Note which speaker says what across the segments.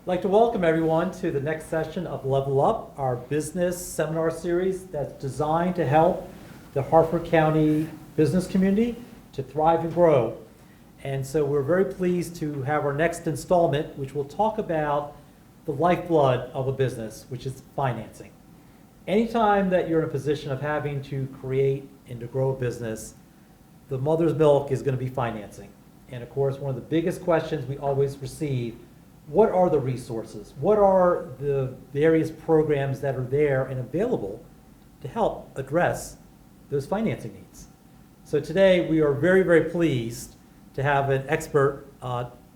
Speaker 1: I'd like to welcome everyone to the next session of Level Up, our business seminar series that's designed to help the Harford County business community to thrive and grow. And so we're very pleased to have our next installment, which will talk about the lifeblood of a business, which is financing. Anytime that you're in a position of having to create and to grow a business, the mother's milk is going to be financing. And of course, one of the biggest questions we always receive: what are the resources? What are the various programs that are there and available to help address those financing needs? So today we are very, very pleased to have an expert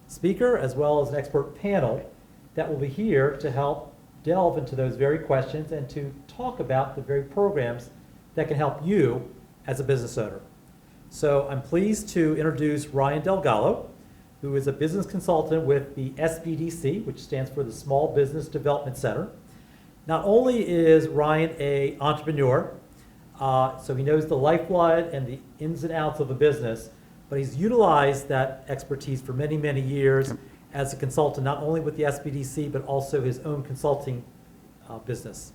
Speaker 1: speaker as well as an expert panel that will be here to help delve into those very questions and to talk about the very programs that can help you as a business owner. So I'm pleased to introduce Ryan Delgado, who is a business consultant with the SBDC, which stands for the Small Business Development Center. Not only is Ryan an entrepreneur, so he knows the lifeblood and the ins and outs of a business, but he's utilized that expertise for many, many years as a consultant, not only with the SBDC, but also his own consulting business.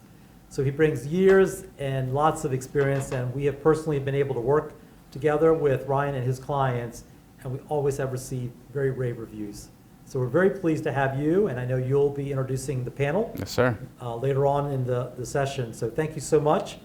Speaker 1: So he brings years and lots of experience, and we have personally been able to work together with Ryan and his clients, and we always have received very rave reviews. So we're very pleased to have you, and I know you'll be introducing the panel.
Speaker 2: Yes, sir.
Speaker 1: Later on in the session. So thank you so much.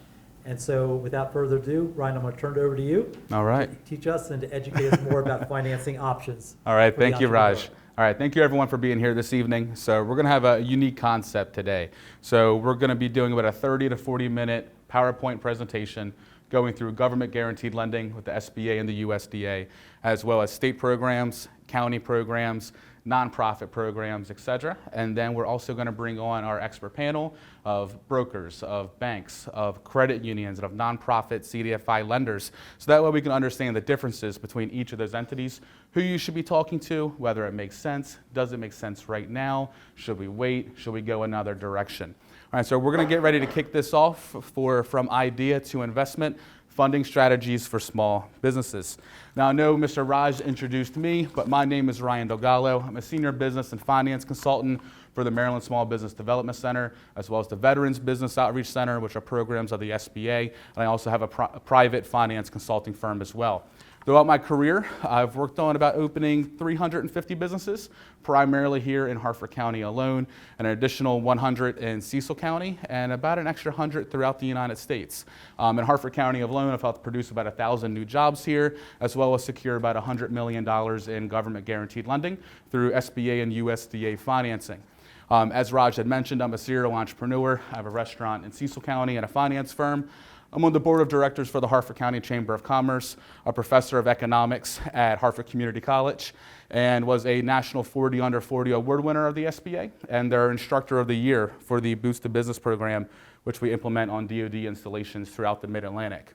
Speaker 1: And so without further ado, Ryan, I'm going to turn it over to you.
Speaker 2: All right.
Speaker 1: To teach us and to educate us more about financing options.
Speaker 2: All right, thank you, Raj. All right, thank you everyone for being here this evening. So we're gonna have a unique concept today. So we're gonna be doing about a 30 to 40 minute PowerPoint presentation going through government guaranteed lending with the SBA and the USDA, as well as state programs, county programs, nonprofit programs, et cetera. And then we're also going to bring on our expert panel of brokers, of banks, of credit unions, and of nonprofit CDFI lenders. So that way we can understand the differences between each of those entities, who you should be talking to, whether it makes sense, does it make sense right now, should we wait, should we go another direction. All right, so we're going to get ready to kick this off from idea to investment, funding strategies for small businesses. Now, I know Mr. Raj introduced me, but my name is Ryan Delgado. I'm a senior business and finance consultant for the Maryland Small Business Development Center, as well as the Veterans Business Outreach Center, which are programs of the SBA. And I also have a private finance consulting firm as well. Throughout my career, I've worked on about opening 350 businesses, primarily here in Harford County alone, and an additional 100 in Cecil County, and about an extra 100 throughout the United States. In Harford County alone, I've helped produce about 1,000 new jobs here, as well as secure about $100 million in government guaranteed lending through SBA and USDA financing. As Raj had mentioned, I'm a serial entrepreneur. I have a restaurant in Cecil County and a finance firm. I'm on the board of directors for the Harford County Chamber of Commerce, a professor of economics at Harford Community College, and was a National 40 Under 40 award winner of the SBA, and their instructor of the year for the Boost to Business program, which we implement on DoD installations throughout the Mid-Atlantic.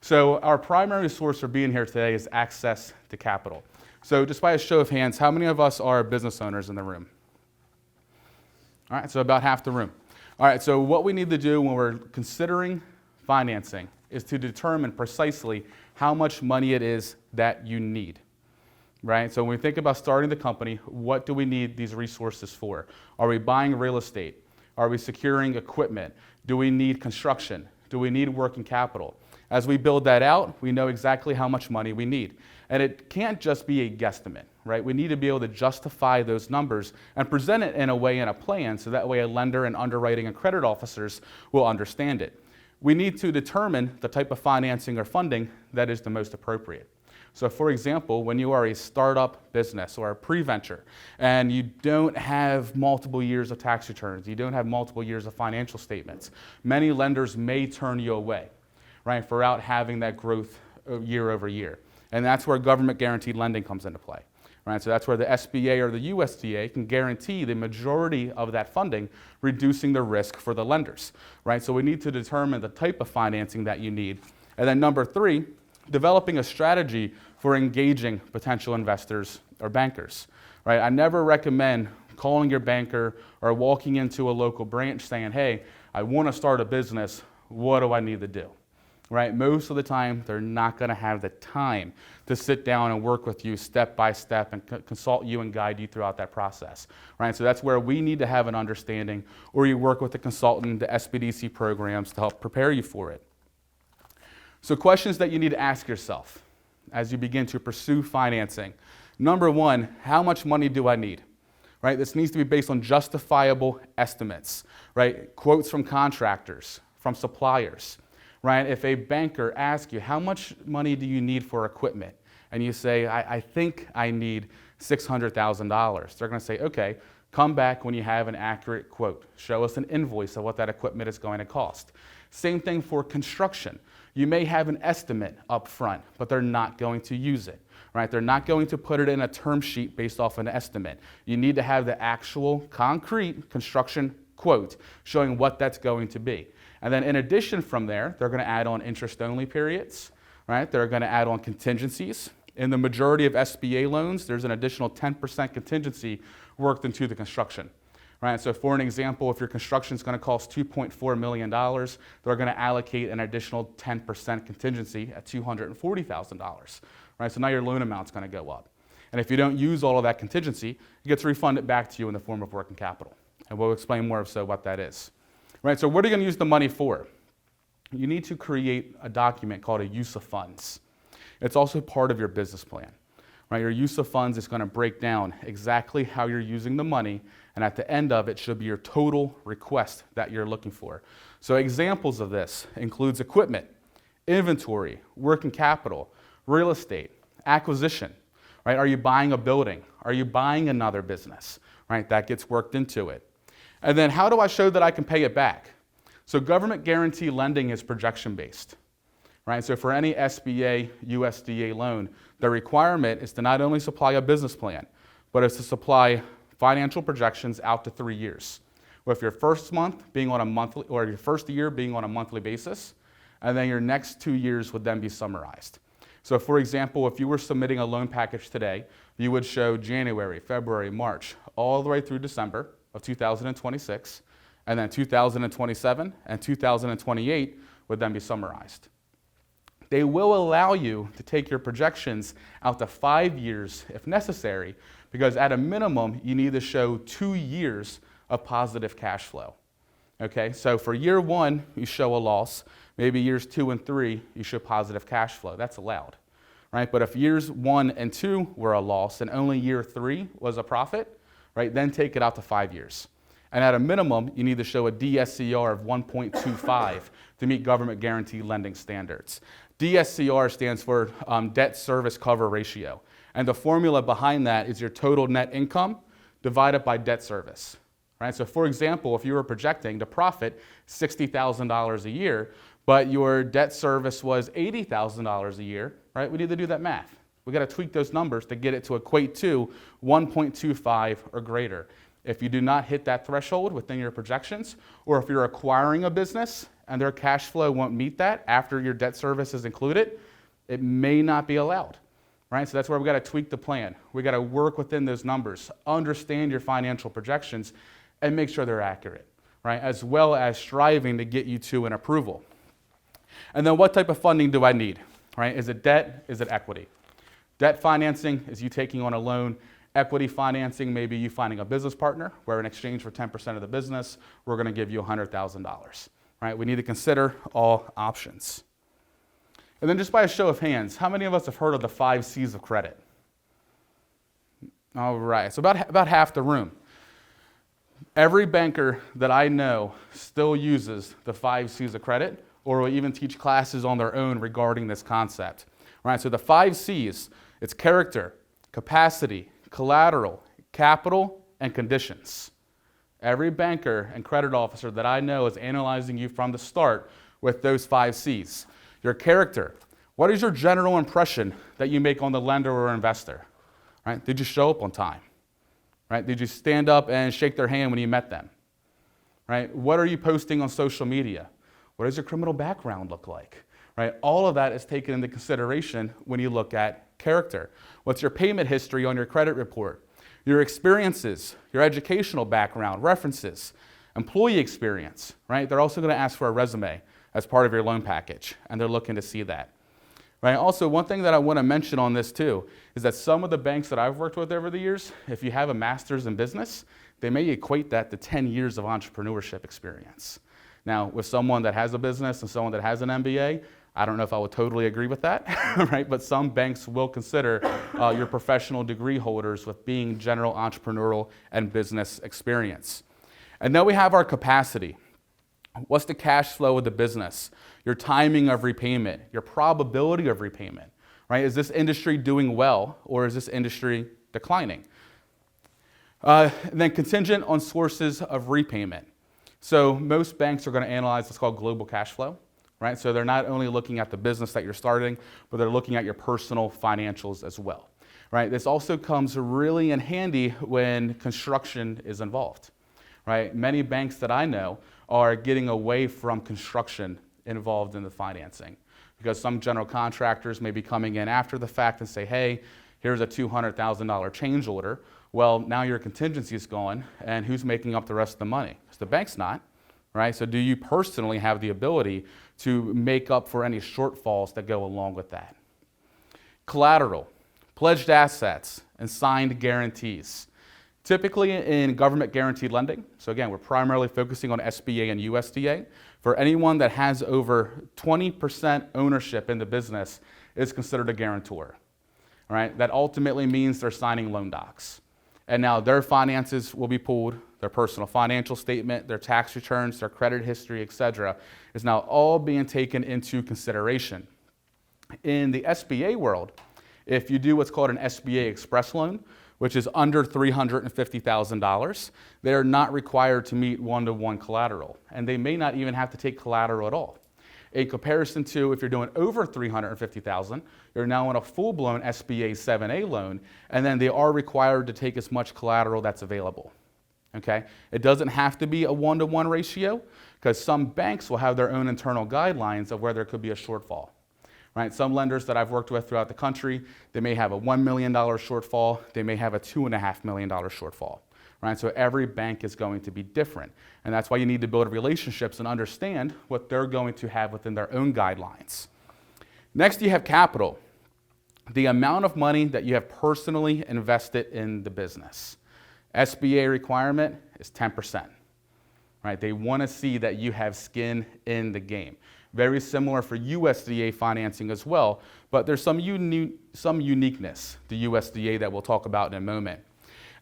Speaker 2: So our primary source for being here today is access to capital. So just by a show of hands, how many of us are business owners in the room? All right, so about half the room. All right, so what we need to do when we're considering financing is to determine precisely how much money it is that you need, right? So when we think about starting the company, what do we need these resources for? Are we buying real estate? Are we securing equipment? Do we need construction? Do we need working capital? As we build that out, we know exactly how much money we need. And it can't just be a guesstimate, right? We need to be able to justify those numbers and present it in a way in a plan so that way a lender and underwriting and credit officers will understand it. We need to determine the type of financing or funding that is the most appropriate. So for example, when you are a startup business or a pre-venture and you don't have multiple years of tax returns, you don't have multiple years of financial statements, many lenders may turn you away, right, for out having that growth year over year. And that's where government guaranteed lending comes into play. Right, so that's where the SBA or the USDA can guarantee the majority of that funding, reducing the risk for the lenders. Right, so we need to determine the type of financing that you need. And then number three, developing a strategy for engaging potential investors or bankers. Right, I never recommend calling your banker or walking into a local branch saying, hey, I want to start a business, what do I need to do? right? Most of the time, they're not going to have the time to sit down and work with you step by step and consult you and guide you throughout that process, right? So that's where we need to have an understanding, or you work with the consultant, the SBDC programs to help prepare you for it. So questions that you need to ask yourself as you begin to pursue financing. Number one, how much money do I need? Right? This needs to be based on justifiable estimates, right? Quotes from contractors, from suppliers, right? If a banker asks you, how much money do you need for equipment? And you say, I think I need $600,000. They're going to say, okay, come back when you have an accurate quote. Show us an invoice of what that equipment is going to cost. Same thing for construction. You may have an estimate up front, but they're not going to use it, right? They're not going to put it in a term sheet based off an estimate. You need to have the actual concrete construction quote showing what that's going to be. And then in addition from there, they're going to add on interest-only periods, right? They're going to add on contingencies. In the majority of SBA loans, there's an additional 10% contingency worked into the construction. Right, so for an example, if your construction is going to cost $2.4 million, they're going to allocate an additional 10% contingency at $240,000. Right, so now your loan amount is going to go up. And if you don't use all of that contingency, it gets refunded back to you in the form of working capital. And we'll explain more of so what that is. Right, so what are you going to use the money for? You need to create a document called a use of funds. It's also part of your business plan. Right, your use of funds is going to break down exactly how you're using the money, and at the end of it should be your total request that you're looking for. So examples of this includes equipment, inventory, working capital, real estate, acquisition. Right? Are you buying a building? Are you buying another business? Right? That gets worked into it. And then how do I show that I can pay it back? So government guarantee lending is projection based. Right? So for any SBA, USDA loan, the requirement is to not only supply a business plan, but it's to supply financial projections out to 3 years. With your first month being on a monthly, or your first year being on a monthly basis, and then your next 2 years would then be summarized. So for example, if you were submitting a loan package today, you would show January, February, March, all the way through December of 2026, and then 2027 and 2028 would then be summarized. They will allow you to take your projections out to 5 years if necessary, because at a minimum, you need to show 2 years of positive cash flow. Okay, so for year one, you show a loss. Maybe years 2 and 3, you show positive cash flow. That's allowed, right? But if years 1 and 2 were a loss and only year 3 was a profit, right, then take it out to 5 years. And at a minimum, you need to show a DSCR of 1.25 to meet government guarantee lending standards. DSCR stands for debt service cover ratio. And the formula behind that is your total net income divided by debt service. Right? So for example, if you were projecting to profit $60,000 a year, but your debt service was $80,000 a year, right? We need to do that math. We got to tweak those numbers to get it to equate to 1.25 or greater. If you do not hit that threshold within your projections, or if you're acquiring a business and their cash flow won't meet that after your debt service is included, it may not be allowed. Right? So that's where we got to tweak the plan. We got to work within those numbers, understand your financial projections, and make sure they're accurate, right? As well as striving to get you to an approval. And then what type of funding do I need? Right? Is it debt? Is it equity? Debt financing is you taking on a loan. Equity financing, maybe you finding a business partner where in exchange for 10% of the business, we're going to give you $100,000. Right? We need to consider all options. And then just by a show of hands, how many of us have heard of the 5 C's of credit? All right, so about half the room. Every banker that I know still uses the 5 C's of credit, or will even teach classes on their own regarding this concept. Right, so the 5 C's, it's character, capacity, collateral, capital, and conditions. Every banker and credit officer that I know is analyzing you from the start with those 5 C's. Your character. What is your general impression that you make on the lender or investor? Right? Did you show up on time? Right? Did you stand up and shake their hand when you met them? Right? What are you posting on social media? What does your criminal background look like? Right? All of that is taken into consideration when you look at character. What's your payment history on your credit report? Your experiences, your educational background, references, employee experience, right? They're also going to ask for a resume. as part of your loan package, and they're looking to see that. Right? Also, one thing that I want to mention on this too is that some of the banks that I've worked with over the years, if you have a master's in business, they may equate that to 10 years of entrepreneurship experience. Now, with someone that has a business and someone that has an MBA, I don't know if I would totally agree with that, right? But some banks will consider your professional degree holders with being general entrepreneurial and business experience. And then we have our capacity. What's the cash flow of the business? Your timing of repayment, your probability of repayment, right? Is this industry doing well or is this industry declining? And then contingent on sources of repayment. So most banks are going to analyze what's called global cash flow, right? So they're not only looking at the business that you're starting, but they're looking at your personal financials as well, right? This also comes really in handy when construction is involved, right? Many banks that I know are getting away from construction involved in the financing because some general contractors may be coming in after the fact and say, hey, here's a $200,000 change order. Well, now your contingency is gone, and who's making up the rest of the money? Because the bank's not, right? So do you personally have the ability to make up for any shortfalls that go along with that? Collateral, pledged assets, and signed guarantees. Typically in government guaranteed lending, so again, we're primarily focusing on SBA and USDA, for anyone that has over 20% ownership in the business is considered a guarantor. All right? That ultimately means they're signing loan docs. And now their finances will be pulled, their personal financial statement, their tax returns, their credit history, etc., is now all being taken into consideration. In the SBA world, if you do what's called an SBA express loan, which is under $350,000, they're not required to meet one-to-one collateral, and they may not even have to take collateral at all. In comparison to if you're doing over $350,000, you're now on a full-blown SBA 7A loan, and then they are required to take as much collateral that's available. Okay? It doesn't have to be a one-to-one ratio, because some banks will have their own internal guidelines of where there could be a shortfall. Right? Some lenders that I've worked with throughout the country, they may have a $1 million shortfall, they may have a $2.5 million shortfall. Right? So every bank is going to be different. And that's why you need to build relationships and understand what they're going to have within their own guidelines. Next, you have capital. The amount of money that you have personally invested in the business. SBA requirement is 10%. Right? They want to see that you have skin in the game. Very similar for USDA financing as well, but there's some uniqueness to USDA that we'll talk about in a moment.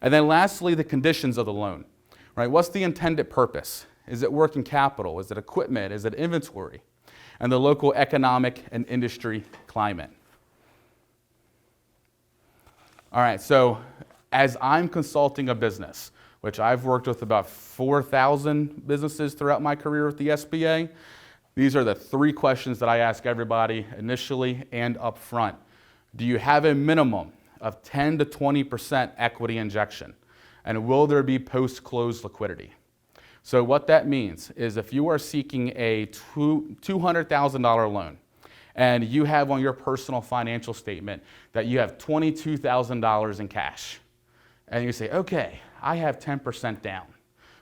Speaker 2: And then lastly, the conditions of the loan. Right? What's the intended purpose? Is it working capital? Is it equipment? Is it inventory? And the local economic and industry climate. All right, so as I'm consulting a business, which I've worked with about 4,000 businesses throughout my career with the SBA, these are the three questions that I ask everybody initially and up front. Do you have a minimum of 10 to 20% equity injection? And will there be post-close liquidity? So what that means is if you are seeking a $200,000 loan and you have on your personal financial statement that you have $22,000 in cash, and you say, okay, I have 10% down,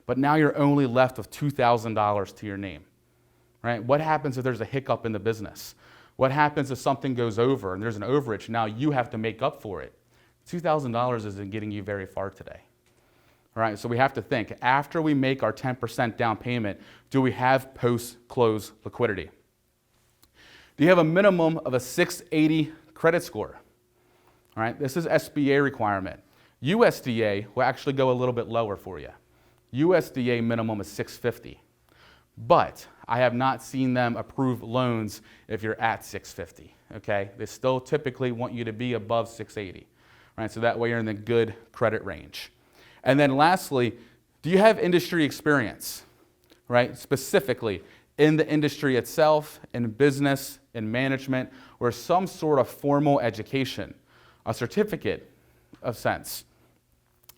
Speaker 2: but now you're only left with $2,000 to your name. Right? What happens if there's a hiccup in the business? What happens if something goes over and there's an overage? Now you have to make up for it. $2,000 isn't getting you very far today. All right, so we have to think, after we make our 10% down payment, do we have post-close liquidity? Do you have a minimum of a 680 credit score? All right, this is SBA requirement. USDA will actually go a little bit lower for you. USDA minimum is 650. But I have not seen them approve loans if you're at 650, okay? They still typically want you to be above 680, right? So that way you're in the good credit range. And then lastly, do you have industry experience, right? Specifically in the industry itself, in business, in management, or some sort of formal education, a certificate of sense.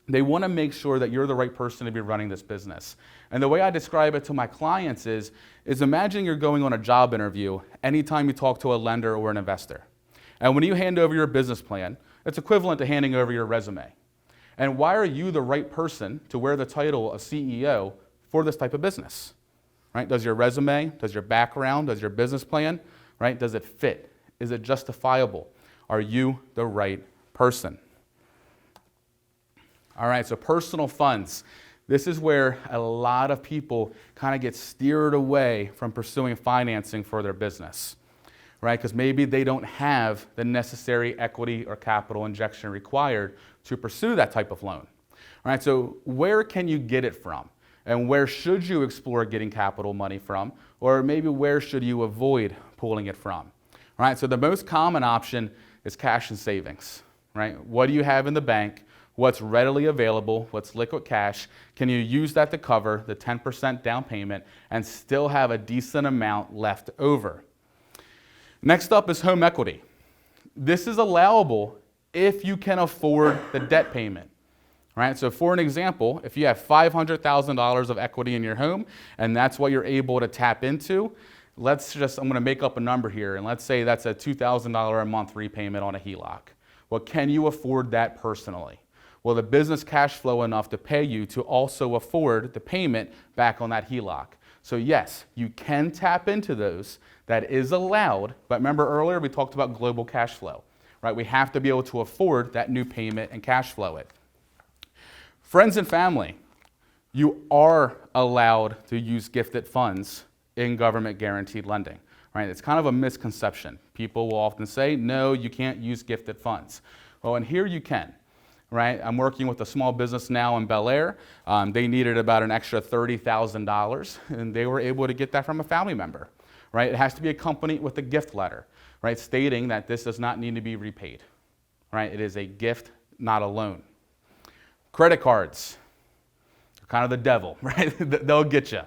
Speaker 2: They want to make sure that you're the right person to be running this business. And the way I describe it to my clients is imagine you're going on a job interview anytime you talk to a lender or an investor. And when you hand over your business plan, it's equivalent to handing over your resume. And why are you the right person to wear the title of CEO for this type of business? right? Does your resume, does your background, does your business plan, right? Does it fit? Is it justifiable? Are you the right person? All right, so personal funds. This is where a lot of people kind of get steered away from pursuing financing for their business, right? Because maybe they don't have the necessary equity or capital injection required to pursue that type of loan. All right, so where can you get it from? And where should you explore getting capital money from? Or maybe where should you avoid pulling it from? All right, so the most common option is cash and savings, right? What do you have in the bank? What's readily available? What's liquid cash? Can you use that to cover the 10% down payment and still have a decent amount left over? Next up is home equity. This is allowable if you can afford the debt payment. Right? So for an example, if you have $500,000 of equity in your home and that's what you're able to tap into, I'm going to make up a number here, and let's say that's a $2,000 a month repayment on a HELOC. Well, can you afford that personally? Well, the business cash flow enough to pay you to also afford the payment back on that HELOC. So yes, you can tap into those. That is allowed, but remember earlier we talked about global cash flow, right? We have to be able to afford that new payment and cash flow it. Friends and family, you are allowed to use gifted funds in government guaranteed lending, right? It's kind of a misconception. People will often say, no, you can't use gifted funds. Well, and here you can, right? I'm working with a small business now in Bel Air. They needed about an extra $30,000, and they were able to get that from a family member, right? It has to be accompanied with a gift letter, right? Stating that this does not need to be repaid, right? It is a gift, not a loan. Credit cards are kind of the devil, right? They'll get you.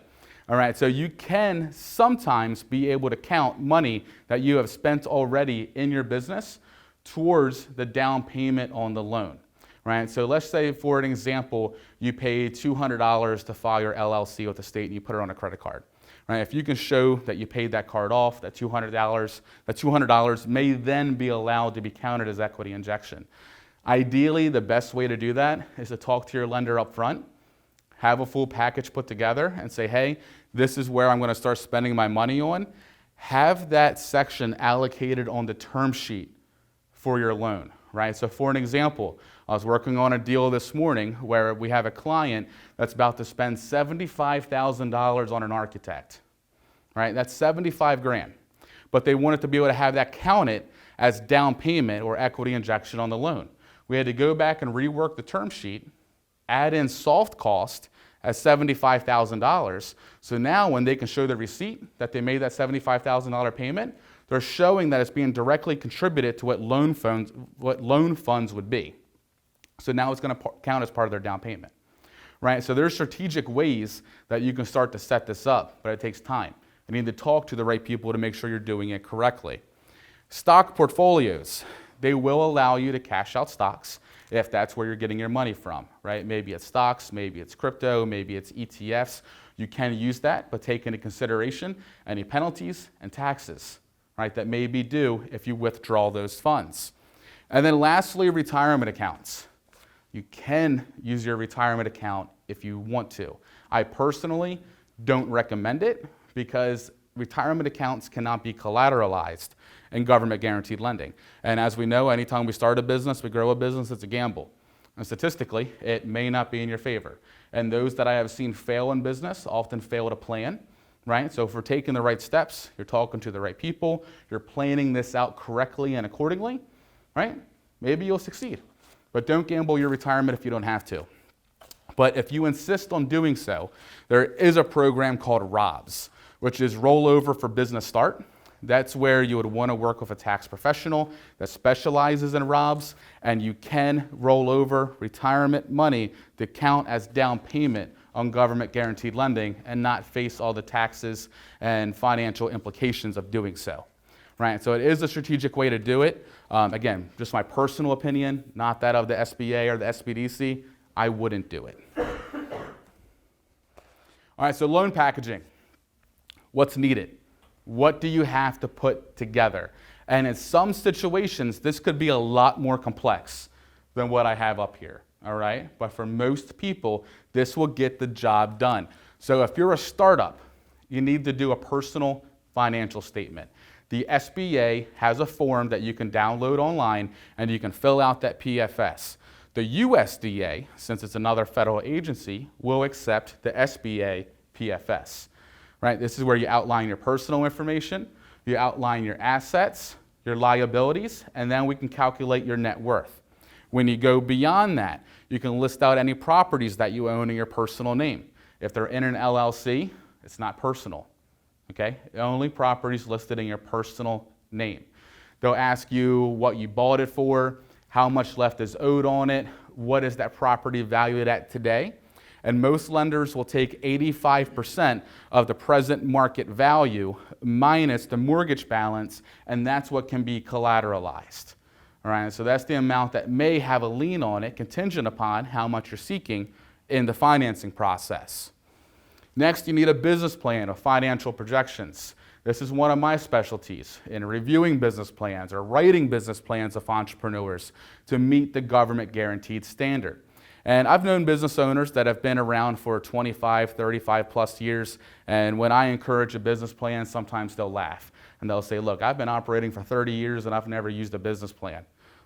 Speaker 2: All right, so you can sometimes be able to count money that you have spent already in your business towards the down payment on the loan, right? So let's say, for an example, you paid $200 to file your LLC with the state and you put it on a credit card, right? If you can show that you paid that card off, that $200 may then be allowed to be counted as equity injection. Ideally, the best way to do that is to talk to your lender up front, have a full package put together and say, hey, this is where I'm going to start spending my money on. Have that section allocated on the term sheet for your loan, right? So for an example, I was working on a deal this morning where we have a client that's about to spend $75,000 on an architect, right? That's 75 grand. But they wanted to be able to have that counted as down payment or equity injection on the loan. We had to go back and rework the term sheet, add in soft cost as $75,000. So now when they can show the receipt that they made that $75,000 payment, they're showing that it's being directly contributed to what loan funds would be. So now it's going to count as part of their down payment, right? So there's strategic ways that you can start to set this up, but it takes time. You need to talk to the right people to make sure you're doing it correctly. Stock portfolios. They will allow you to cash out stocks if that's where you're getting your money from, right? Maybe it's stocks, maybe it's crypto, maybe it's ETFs. You can use that, but take into consideration any penalties and taxes, right, that may be due if you withdraw those funds. And then lastly, retirement accounts. You can use your retirement account if you want to. I personally don't recommend it because retirement accounts cannot be collateralized in government guaranteed lending. And as we know, anytime we start a business, we grow a business, it's a gamble. And statistically, it may not be in your favor. And those that I have seen fail in business often fail to plan, right? So if we're taking the right steps, you're talking to the right people, you're planning this out correctly and accordingly, right? Maybe you'll succeed. But don't gamble your retirement if you don't have to. But if you insist on doing so, there is a program called ROBS, which is Rollover for Business Start. That's where you would want to work with a tax professional that specializes in ROBS, and you can roll over retirement money to count as down payment on government guaranteed lending and not face all the taxes and financial implications of doing so. Right? So it is a strategic way to do it. Again, just my personal opinion, not that of the SBA or the SBDC. I wouldn't do it. All right, so loan packaging. What's needed? What do you have to put together? And in some situations, this could be a lot more complex than what I have up here, all right? But for most people, this will get the job done. So if you're a startup, you need to do a personal financial statement. The SBA has a form that you can download online and you can fill out that PFS. The USDA, since it's another federal agency, will accept the SBA PFS. Right? This is where you outline your personal information, you outline your assets, your liabilities, and then we can calculate your net worth. When you go beyond that, you can list out any properties that you own in your personal name. If they're in an LLC, it's not personal. Okay? Only properties listed in your personal name. They'll ask you what you bought it for, how much left is owed on it, what is that property valued at today. And most lenders will take 85% of the present market value minus the mortgage balance, and that's what can be collateralized. All right, so that's the amount that may have a lien on it, contingent upon how much you're seeking in the financing process. Next, you need a business plan of financial projections. This is one of my specialties in reviewing business plans or writing business plans of entrepreneurs to meet the government guaranteed standard. And I've known business owners that have been around for 25, 35 plus years, and when I encourage a business plan, sometimes they'll laugh. And they'll say, look, I've been operating for 30 years and I've never used a business plan.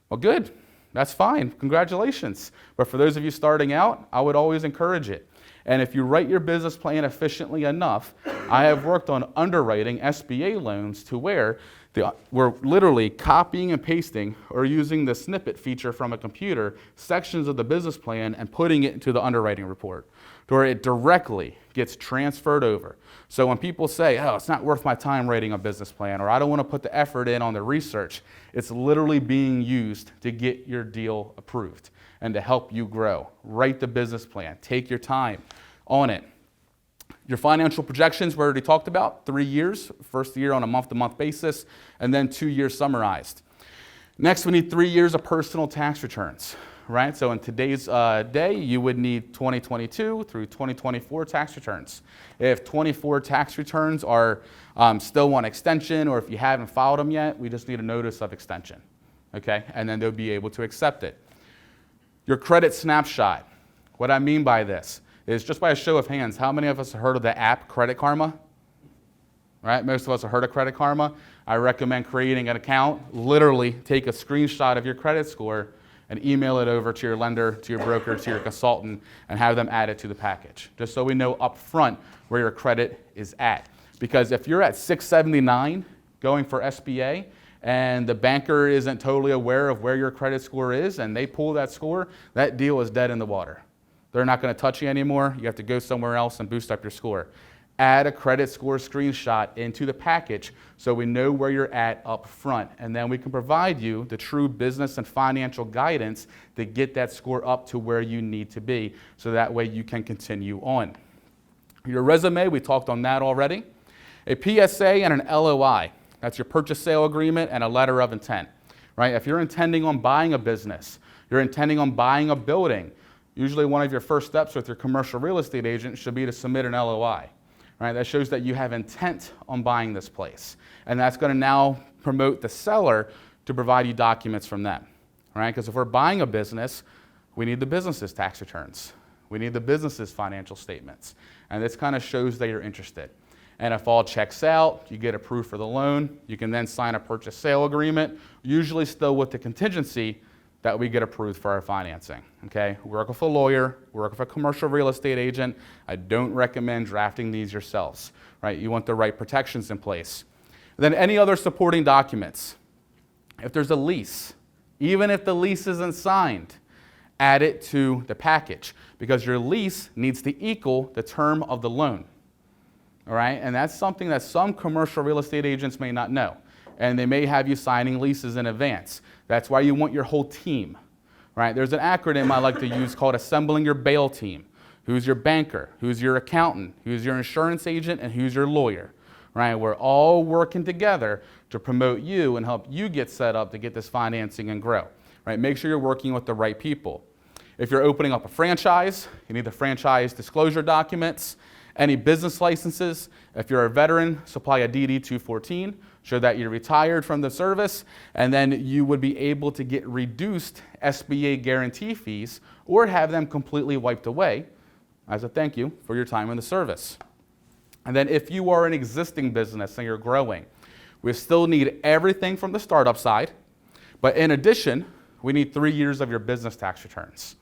Speaker 2: Well, good, that's fine, congratulations. But for those of you starting out, I would always encourage it. And if you write your business plan efficiently enough, I have worked on underwriting SBA loans to where we're literally copying and pasting or using the snippet feature from a computer, sections of the business plan, and putting it into the underwriting report to where it directly gets transferred over. So when people say, oh, it's not worth my time writing a business plan, or I don't want to put the effort in on the research, it's literally being used to get your deal approved and to help you grow. Write the business plan. Take your time on it. Your financial projections we already talked about, 3 years, first year on a month-to-month basis, and then 2 years summarized. Next, we need 3 years of personal tax returns, right? So in today's day, you would need 2022 through 2024 tax returns. If 24 tax returns are still on extension, or if you haven't filed them yet, we just need a notice of extension, okay? And then they'll be able to accept it. Your credit snapshot. What I mean by this is, just by a show of hands, how many of us have heard of the app Credit Karma? Right? Most of us have heard of Credit Karma. I recommend creating an account, literally take a screenshot of your credit score and email it over to your lender, to your broker, to your consultant, and have them add it to the package, just so we know up front where your credit is at. Because if you're at 679 going for SBA, and the banker isn't totally aware of where your credit score is, and they pull that score, that deal is dead in the water. They're not going to touch you anymore. You have to go somewhere else and boost up your score. Add a credit score screenshot into the package so we know where you're at up front, and then we can provide you the true business and financial guidance to get that score up to where you need to be, so that way you can continue on. Your resume, we talked on that already. A PSA and an LOI. That's your purchase sale agreement and a letter of intent, right? If you're intending on buying a business, you're intending on buying a building, usually one of your first steps with your commercial real estate agent should be to submit an LOI, right? That shows that you have intent on buying this place. And that's going to now promote the seller to provide you documents from them, right? Because if we're buying a business, we need the business's tax returns. We need the business's financial statements. And this kind of shows that you're interested. And if all checks out, you get approved for the loan, you can then sign a purchase sale agreement, usually still with the contingency that we get approved for our financing, okay? Work with a lawyer, work with a commercial real estate agent. I don't recommend drafting these yourselves, right? You want the right protections in place. And then any other supporting documents. If there's a lease, even if the lease isn't signed, add it to the package, because your lease needs to equal the term of the loan, all right? And that's something that some commercial real estate agents may not know, and they may have you signing leases in advance. That's why you want your whole team, right? There's an acronym I like to use called assembling your bail team. Who's your banker? Who's your accountant? Who's your insurance agent? And who's your lawyer, right? We're all working together to promote you and help you get set up to get this financing and grow, right? Make sure you're working with the right people. If you're opening up a franchise, you need the franchise disclosure documents, any business licenses. If you're a veteran, supply a DD-214, show that you're retired from the service, and then you would be able to get reduced SBA guarantee fees or have them completely wiped away as a thank you for your time in the service. And then if you are an existing business and you're growing, we still need everything from the startup side, but in addition, we need 3 years of your business tax returns,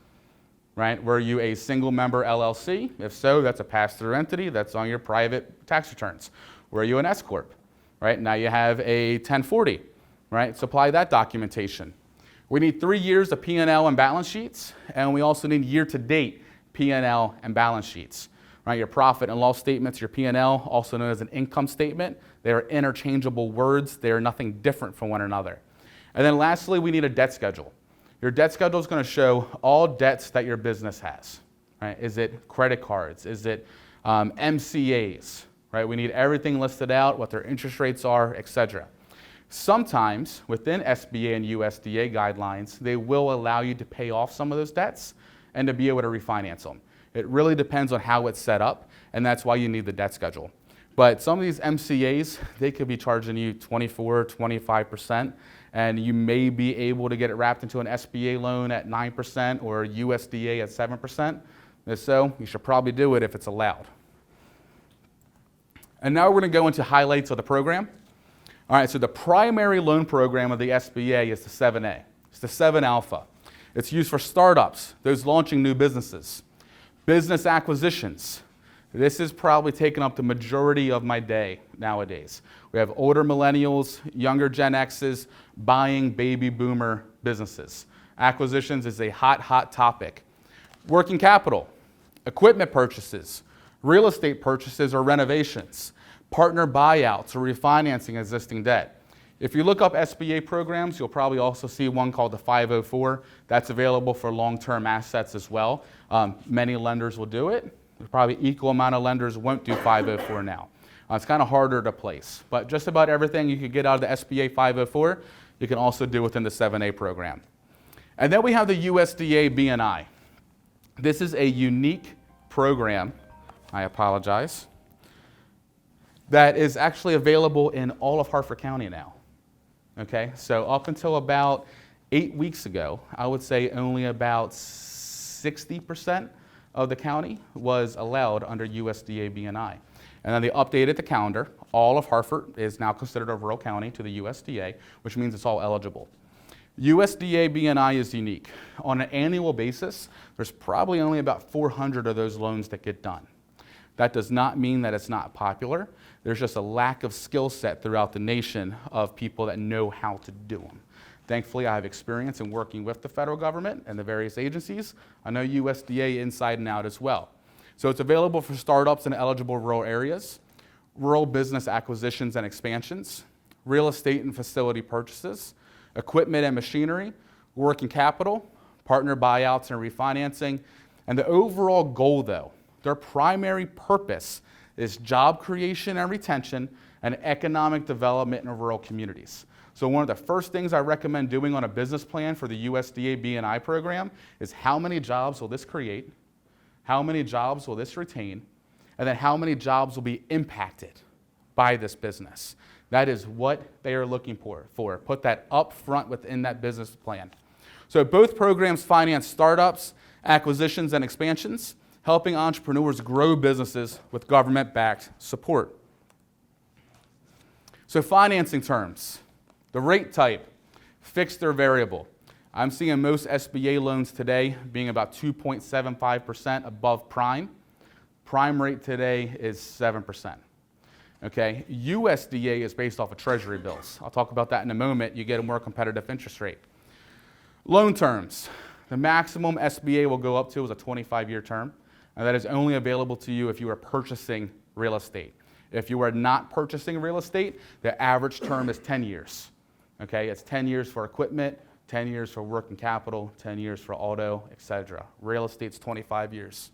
Speaker 2: right? Were you a single member LLC? If so, that's a pass-through entity that's on your private tax returns. Were you an S Corp, right? Now you have a 1040, right? Supply that documentation. We need 3 years of P&L and balance sheets, and we also need year-to-date P&L and balance sheets, right? Your profit and loss statements, your P&L, also known as an income statement, they are interchangeable words. They are nothing different from one another. And then lastly, we need a debt schedule. Your debt schedule is going to show all debts that your business has, right? Is it credit cards? Is it MCAs, right? We need everything listed out, what their interest rates are, etc. Sometimes within SBA and USDA guidelines, they will allow you to pay off some of those debts and to be able to refinance them. It really depends on how it's set up, and that's why you need the debt schedule. But some of these MCAs, they could be charging you 24, 25%, and you may be able to get it wrapped into an SBA loan at 9% or USDA at 7%. If so, you should probably do it if it's allowed. And now we're going to go into highlights of the program. All right, so the primary loan program of the SBA is the 7A. It's the 7 Alpha. It's used for startups, those launching new businesses, business acquisitions. This is probably taking up the majority of my day nowadays. We have older millennials, younger Gen X's buying baby boomer businesses. Acquisitions is a hot topic. Working capital, equipment purchases, real estate purchases or renovations, partner buyouts or refinancing existing debt. If you look up SBA programs, you'll probably also see one called the 504. That's available for long-term assets as well. Many lenders will do it. Probably equal amount of lenders won't do 504 now. It's kind of harder to place, but just about everything you can get out of the SBA 504, you can also do within the 7A program. And then we have the USDA B&I. This is a unique program, I apologize, that is actually available in all of Harford County now. Okay, so up until about 8 weeks ago, I would say only about 60% of the county was allowed under USDA B&I. And then they updated the calendar. All of Harford is now considered a rural county to the USDA, which means it's all eligible. USDA B&I is unique. On an annual basis, there's probably only about 400 of those loans that get done. That does not mean that it's not popular. There's just a lack of skill set throughout the nation of people that know how to do them. Thankfully, I have experience in working with the federal government and the various agencies. I know USDA inside and out as well. So it's available for startups in eligible rural areas, rural business acquisitions and expansions, real estate and facility purchases, equipment and machinery, working capital, partner buyouts and refinancing. And the overall goal, though, their primary purpose is job creation and retention and economic development in rural communities. So one of the first things I recommend doing on a business plan for the USDA B&I program is how many jobs will this create, how many jobs will this retain, and then how many jobs will be impacted by this business. That is what they are looking for. Put that up front within that business plan. So both programs finance startups, acquisitions, and expansions, helping entrepreneurs grow businesses with government-backed support. So financing terms. The rate type, fixed or variable. I'm seeing most SBA loans today being about 2.75% above prime. Prime rate today is 7%. Okay, USDA is based off of Treasury bills. I'll talk about that in a moment. You get a more competitive interest rate. Loan terms. The maximum SBA will go up to is a 25-year term, and that is only available to you if you are purchasing real estate. If you are not purchasing real estate, the average term is 10 years. Okay, it's 10 years for equipment, 10 years for working capital, 10 years for auto, etc. Real estate's 25 years.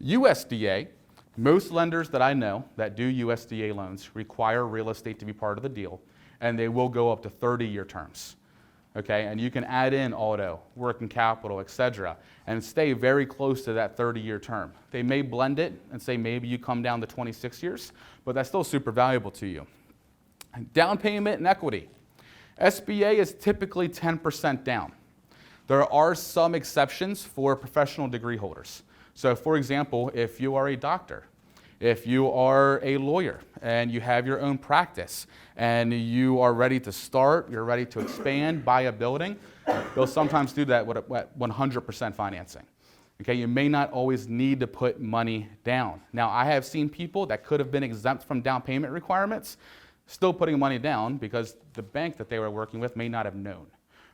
Speaker 2: USDA, most lenders that I know that do USDA loans require real estate to be part of the deal, and they will go up to 30-year terms. Okay, and you can add in auto, working capital, etc., and stay very close to that 30-year term. They may blend it and say maybe you come down to 26 years, but that's still super valuable to you. Down payment and equity. SBA is typically 10% down. There are some exceptions for professional degree holders. So for example, if you are a doctor If you are a lawyer and you have your own practice and you are ready to start, you're ready to expand, buy a building, they'll sometimes do that with 100% financing. Okay, you may not always need to put money down. Now, I have seen people that could have been exempt from down payment requirements still putting money down because the bank that they were working with may not have known,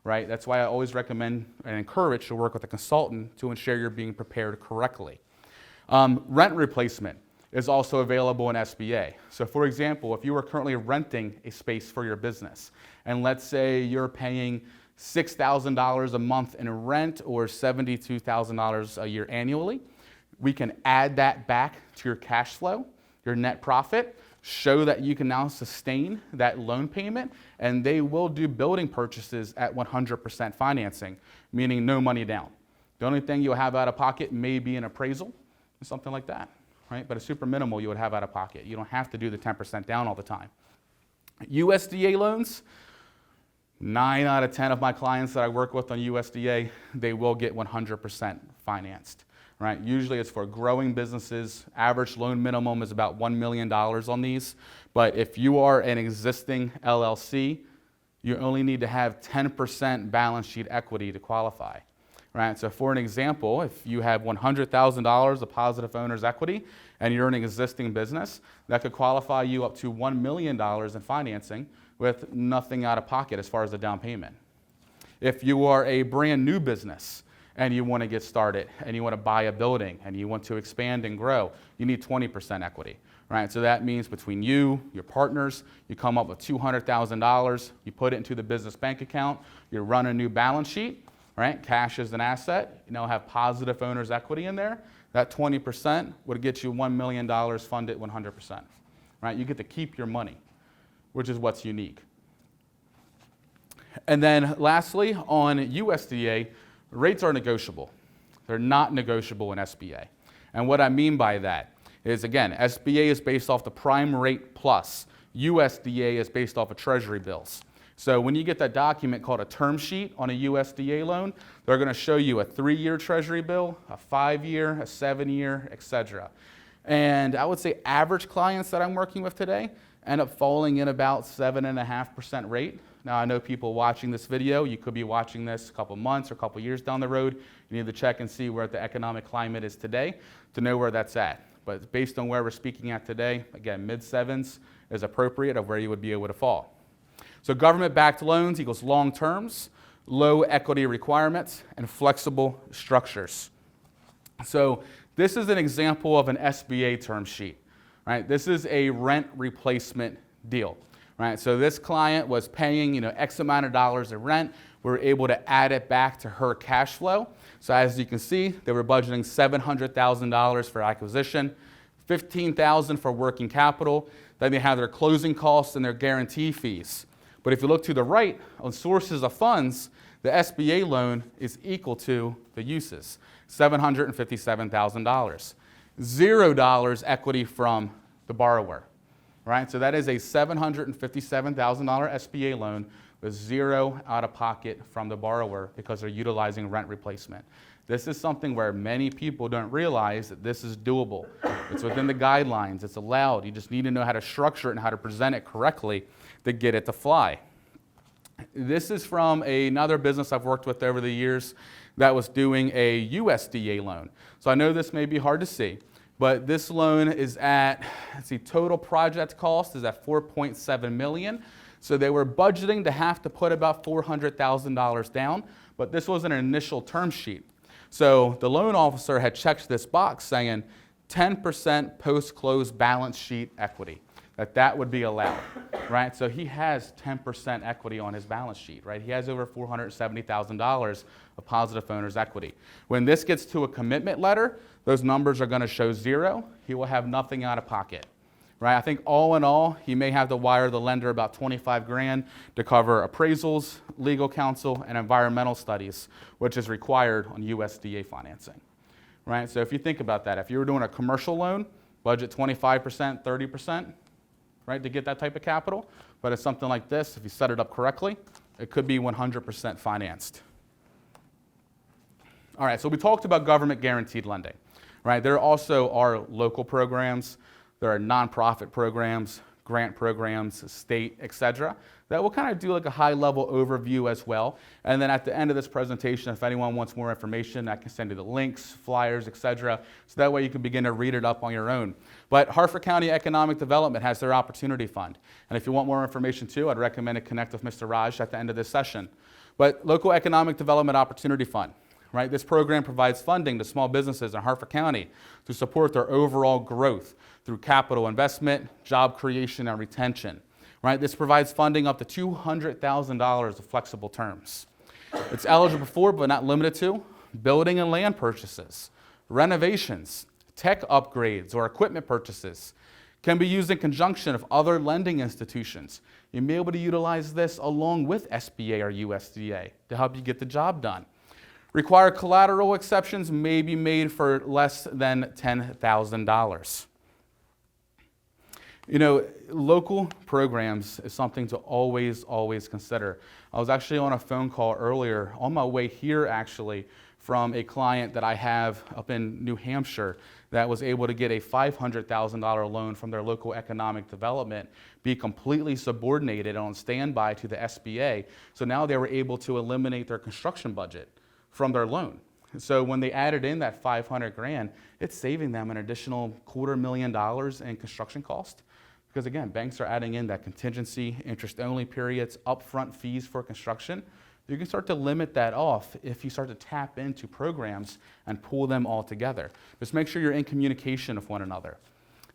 Speaker 2: right? That's why I always recommend and encourage to work with a consultant to ensure you're being prepared correctly. Rent replacement is also available in SBA. So for example, if you are currently renting a space for your business, and let's say you're paying $6,000 a month in rent or $72,000 a year annually, we can add that back to your cash flow, your net profit, show that you can now sustain that loan payment, and they will do building purchases at 100% financing, meaning no money down. The only thing you'll have out of pocket may be an appraisal, something like that, right? But a super minimal you would have out of pocket. You don't have to do the 10% down all the time. USDA loans, 9 out of 10 of my clients that I work with on USDA, they will get 100% financed. Right? Usually it's for growing businesses. Average loan minimum is about $1 million on these. But if you are an existing LLC, you only need to have 10% balance sheet equity to qualify. Right? So for an example, if you have $100,000 of positive owner's equity and you're an existing business, that could qualify you up to $1 million in financing with nothing out of pocket as far as the down payment. If you are a brand new business, and you want to get started, and you want to buy a building, and you want to expand and grow, you need 20% equity, right? So that means between you, your partners, you come up with $200,000, you put it into the business bank account, you run a new balance sheet, right? Cash is an asset, you now have positive owner's equity in there. That 20% would get you $1 million funded 100%, right? You get to keep your money, which is what's unique. And then lastly, on USDA, rates are negotiable. They're not negotiable in SBA. And what I mean by that is, again, SBA is based off the prime rate plus. USDA is based off of Treasury bills. So when you get that document called a term sheet on a USDA loan, they're going to show you a 3-year Treasury bill, a 5-year, a 7-year, etc. And I would say average clients that I'm working with today end up falling in about 7.5% rate. Now, I know people watching this video, you could be watching this a couple months or a couple years down the road. You need to check and see where the economic climate is today to know where that's at. But based on where we're speaking at today, again, mid-sevens is appropriate of where you would be able to fall. So government-backed loans equals long terms, low equity requirements, and flexible structures. So this is an example of an SBA term sheet, right? This is a rent replacement deal. Right, so this client was paying, X amount of dollars in rent. We were able to add it back to her cash flow. So as you can see, they were budgeting $700,000 for acquisition, $15,000 for working capital. Then they have their closing costs and their guarantee fees. But if you look to the right on sources of funds, the SBA loan is equal to the uses, $757,000. $0 equity from the borrower. Right? So that is a $757,000 SBA loan with 0 out of pocket from the borrower because they're utilizing rent replacement. This is something where many people don't realize that this is doable. It's within the guidelines. It's allowed. You just need to know how to structure it and how to present it correctly to get it to fly. This is from another business I've worked with over the years that was doing a USDA loan. So I know this may be hard to see. But this loan is at, total project cost is at $4.7 million. So they were budgeting to have to put about $400,000 down, but this was an initial term sheet. So the loan officer had checked this box saying 10% post-close balance sheet equity, that would be allowed, right? So he has 10% equity on his balance sheet, right? He has over $470,000 of positive owner's equity. When this gets to a commitment letter, those numbers are going to show 0. He will have nothing out of pocket, right? I think all in all, he may have to wire the lender about $25,000 to cover appraisals, legal counsel, and environmental studies, which is required on USDA financing, right? So if you think about that, if you were doing a commercial loan, budget 25%, 30%, right, to get that type of capital. But it's something like this, if you set it up correctly, it could be 100% financed. All right, so we talked about government guaranteed lending. right? There also are local programs, there are nonprofit programs, grant programs, state, etc. That will kind of do like a high-level overview as well. And then at the end of this presentation, if anyone wants more information, I can send you the links, flyers, etc. So that way you can begin to read it up on your own. But Harford County Economic Development has their Opportunity Fund. And if you want more information too, I'd recommend to connect with Mr. Raj at the end of this session. But Local Economic Development Opportunity Fund, right? This program provides funding to small businesses in Harford County to support their overall growth through capital investment, job creation, and retention. Right? This provides funding up to $200,000 of flexible terms. It's eligible for, but not limited to, building and land purchases, renovations, tech upgrades, or equipment purchases. Can be used in conjunction of other lending institutions. You may be able to utilize this along with SBA or USDA to help you get the job done. Required collateral exceptions may be made for less than $10,000. You know, local programs is something to always consider. I was actually on a phone call earlier, on my way here actually, from a client that I have up in New Hampshire that was able to get a $500,000 loan from their local economic development, be completely subordinated on standby to the SBA. So now they were able to eliminate their construction budget from their loan. So when they added in that $500,000, it's saving them an additional $250,000 in construction cost. Because again, banks are adding in that contingency, interest-only periods, upfront fees for construction. You can start to limit that off if you start to tap into programs and pull them all together. Just make sure you're in communication with one another.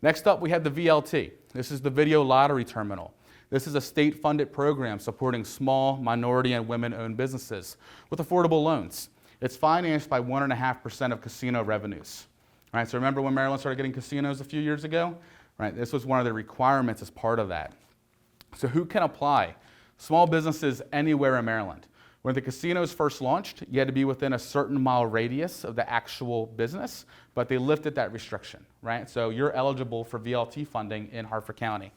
Speaker 2: Next up, we have the VLT. This is the Video Lottery Terminal. This is a state-funded program supporting small, minority, and women-owned businesses with affordable loans. It's financed by 1.5% of casino revenues. All right, so remember when Maryland started getting casinos a few years ago? Right, this was one of the requirements as part of that. So who can apply? Small businesses anywhere in Maryland. When the casinos first launched, you had to be within a certain mile radius of the actual business, but they lifted that restriction, right? So you're eligible for VLT funding in Harford County.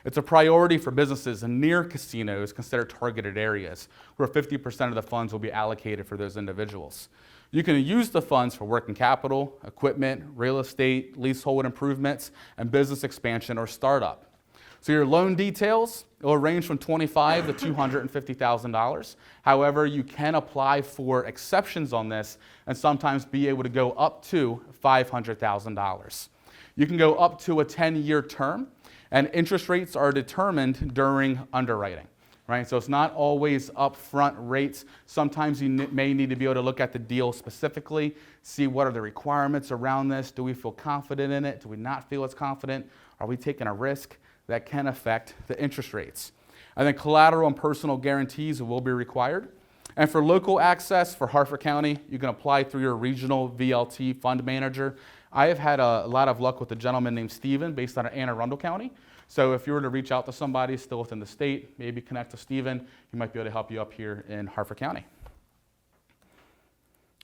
Speaker 2: It's a priority for businesses near casinos considered targeted areas, where 50% of the funds will be allocated for those individuals. You can use the funds for working capital, equipment, real estate, leasehold improvements, and business expansion or startup. So your loan details will range from $25,000 to $250,000. However, you can apply for exceptions on this and sometimes be able to go up to $500,000. You can go up to a 10-year term, and interest rates are determined during underwriting. Right? So it's not always upfront rates. Sometimes you may need to be able to look at the deal specifically, see what are the requirements around this. Do we feel confident in it? Do we not feel as confident? Are we taking a risk? That can affect the interest rates. And then collateral and personal guarantees will be required. And for local access for Harford County, you can apply through your regional VLT fund manager. I have had a lot of luck with a gentleman named Steven based out of Anne Arundel County. So if you were to reach out to somebody still within the state, maybe connect to Steven, he might be able to help you up here in Harford County.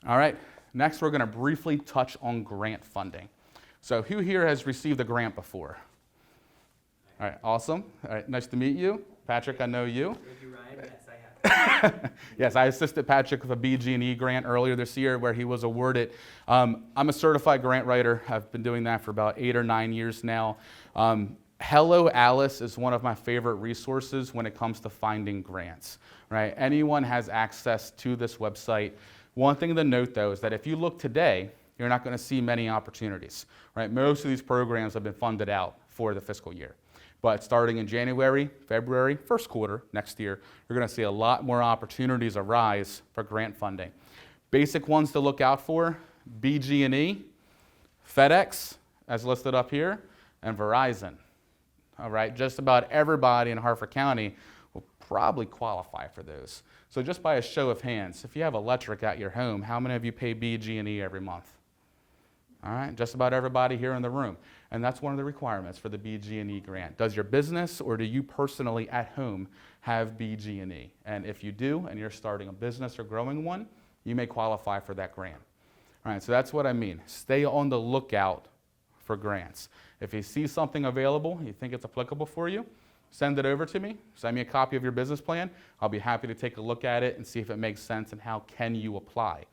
Speaker 2: All right, next we're gonna briefly touch on grant funding. So who here has received a grant before? All right, awesome. All right, nice to meet you. Patrick, I know you.
Speaker 3: Thank you, Ryan. Yes, I have.
Speaker 2: Yes, I assisted Patrick with a BG&E grant earlier this year where he was awarded. I'm a certified grant writer. I've been doing that for about 8 or 9 years now. Hello Alice is one of my favorite resources when it comes to finding grants, right? Anyone has access to this website. One thing to note though is that if you look today, you're not gonna see many opportunities, right? Most of these programs have been funded out for the fiscal year. But starting in January, February, first quarter next year, you're gonna see a lot more opportunities arise for grant funding. Basic ones to look out for, BG&E, FedEx, as listed up here, and Verizon. All right, just about everybody in Harford County will probably qualify for those. So just by a show of hands, if you have electric at your home, how many of you pay BG&E every month? All right, just about everybody here in the room. And that's one of the requirements for the BG&E grant. Does your business or do you personally at home have BG&E? And if you do, and you're starting a business or growing one, you may qualify for that grant. All right, so that's what I mean. Stay on the lookout for grants. If you see something available, you think it's applicable for you, send it over to me. Send me a copy of your business plan. I'll be happy to take a look at it and see if it makes sense and how can you apply.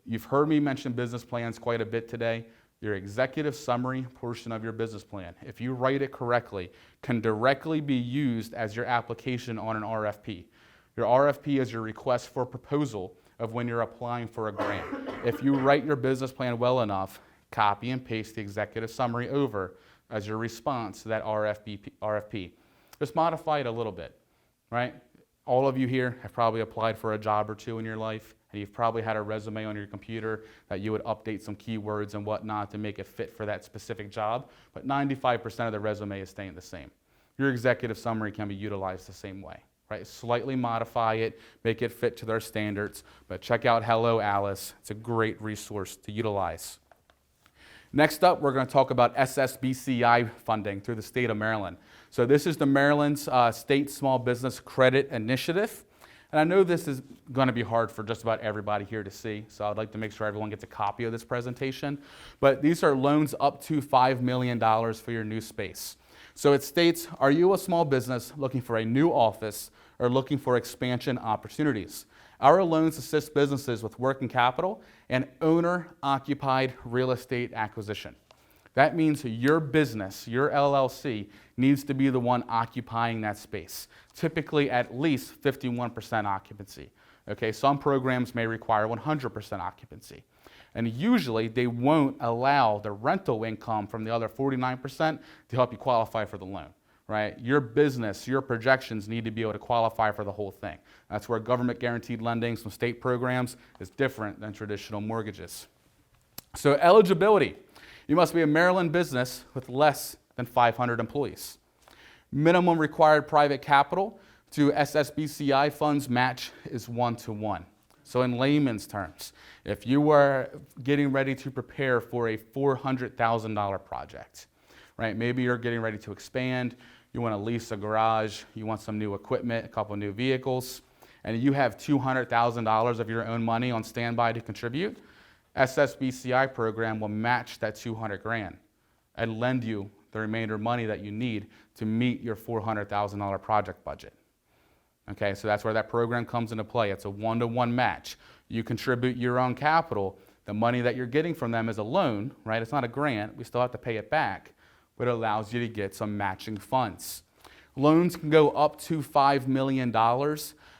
Speaker 2: you've heard me mention business plans quite a bit today. Your executive summary portion of your business plan, if you write it correctly, can directly be used as your application on an RFP. Your RFP is your request for proposal of when you're applying for a grant. If you write your business plan well enough, copy and paste the executive summary over as your response to that RFP. Just modify it a little bit, right? All of you here have probably applied for a job or two in your life, and you've probably had a resume on your computer that you would update some keywords and whatnot to make it fit for that specific job, but 95% of the resume is staying the same. Your executive summary can be utilized the same way, right? Slightly modify it, make it fit to their standards, but check out Hello Alice. It's a great resource to utilize. Next up, we're going to talk about SSBCI funding through the state of Maryland. So this is the Maryland's State Small Business Credit Initiative. And I know this is going to be hard for just about everybody here to see, so I'd like to make sure everyone gets a copy of this presentation. But these are loans up to $5 million for your new space. So it states, are you a small business looking for a new office or looking for expansion opportunities? Our loans assist businesses with working capital and owner-occupied real estate acquisition. That means your business, your LLC, needs to be the one occupying that space, typically at least 51% occupancy. Okay, some programs may require 100% occupancy. And usually they won't allow the rental income from the other 49% to help you qualify for the loan, right? Your business, your projections need to be able to qualify for the whole thing. That's where government guaranteed lending, some state programs, is different than traditional mortgages. So eligibility. You must be a Maryland business with less than 500 employees. Minimum required private capital to SSBCI funds match is 1-to-1. So in layman's terms, if you are getting ready to prepare for a $400,000 project, right? Maybe you're getting ready to expand, you want to lease a garage, you want some new equipment, a couple new vehicles, and you have $200,000 of your own money on standby to contribute, SSBCI program will match that $200,000 and lend you the remainder money that you need to meet your $400,000 project budget. Okay, so that's where that program comes into play. It's a 1-to-1 match. You contribute your own capital. The money that you're getting from them is a loan, right? It's not a grant. We still have to pay it back, but it allows you to get some matching funds. Loans can go up to $5 million.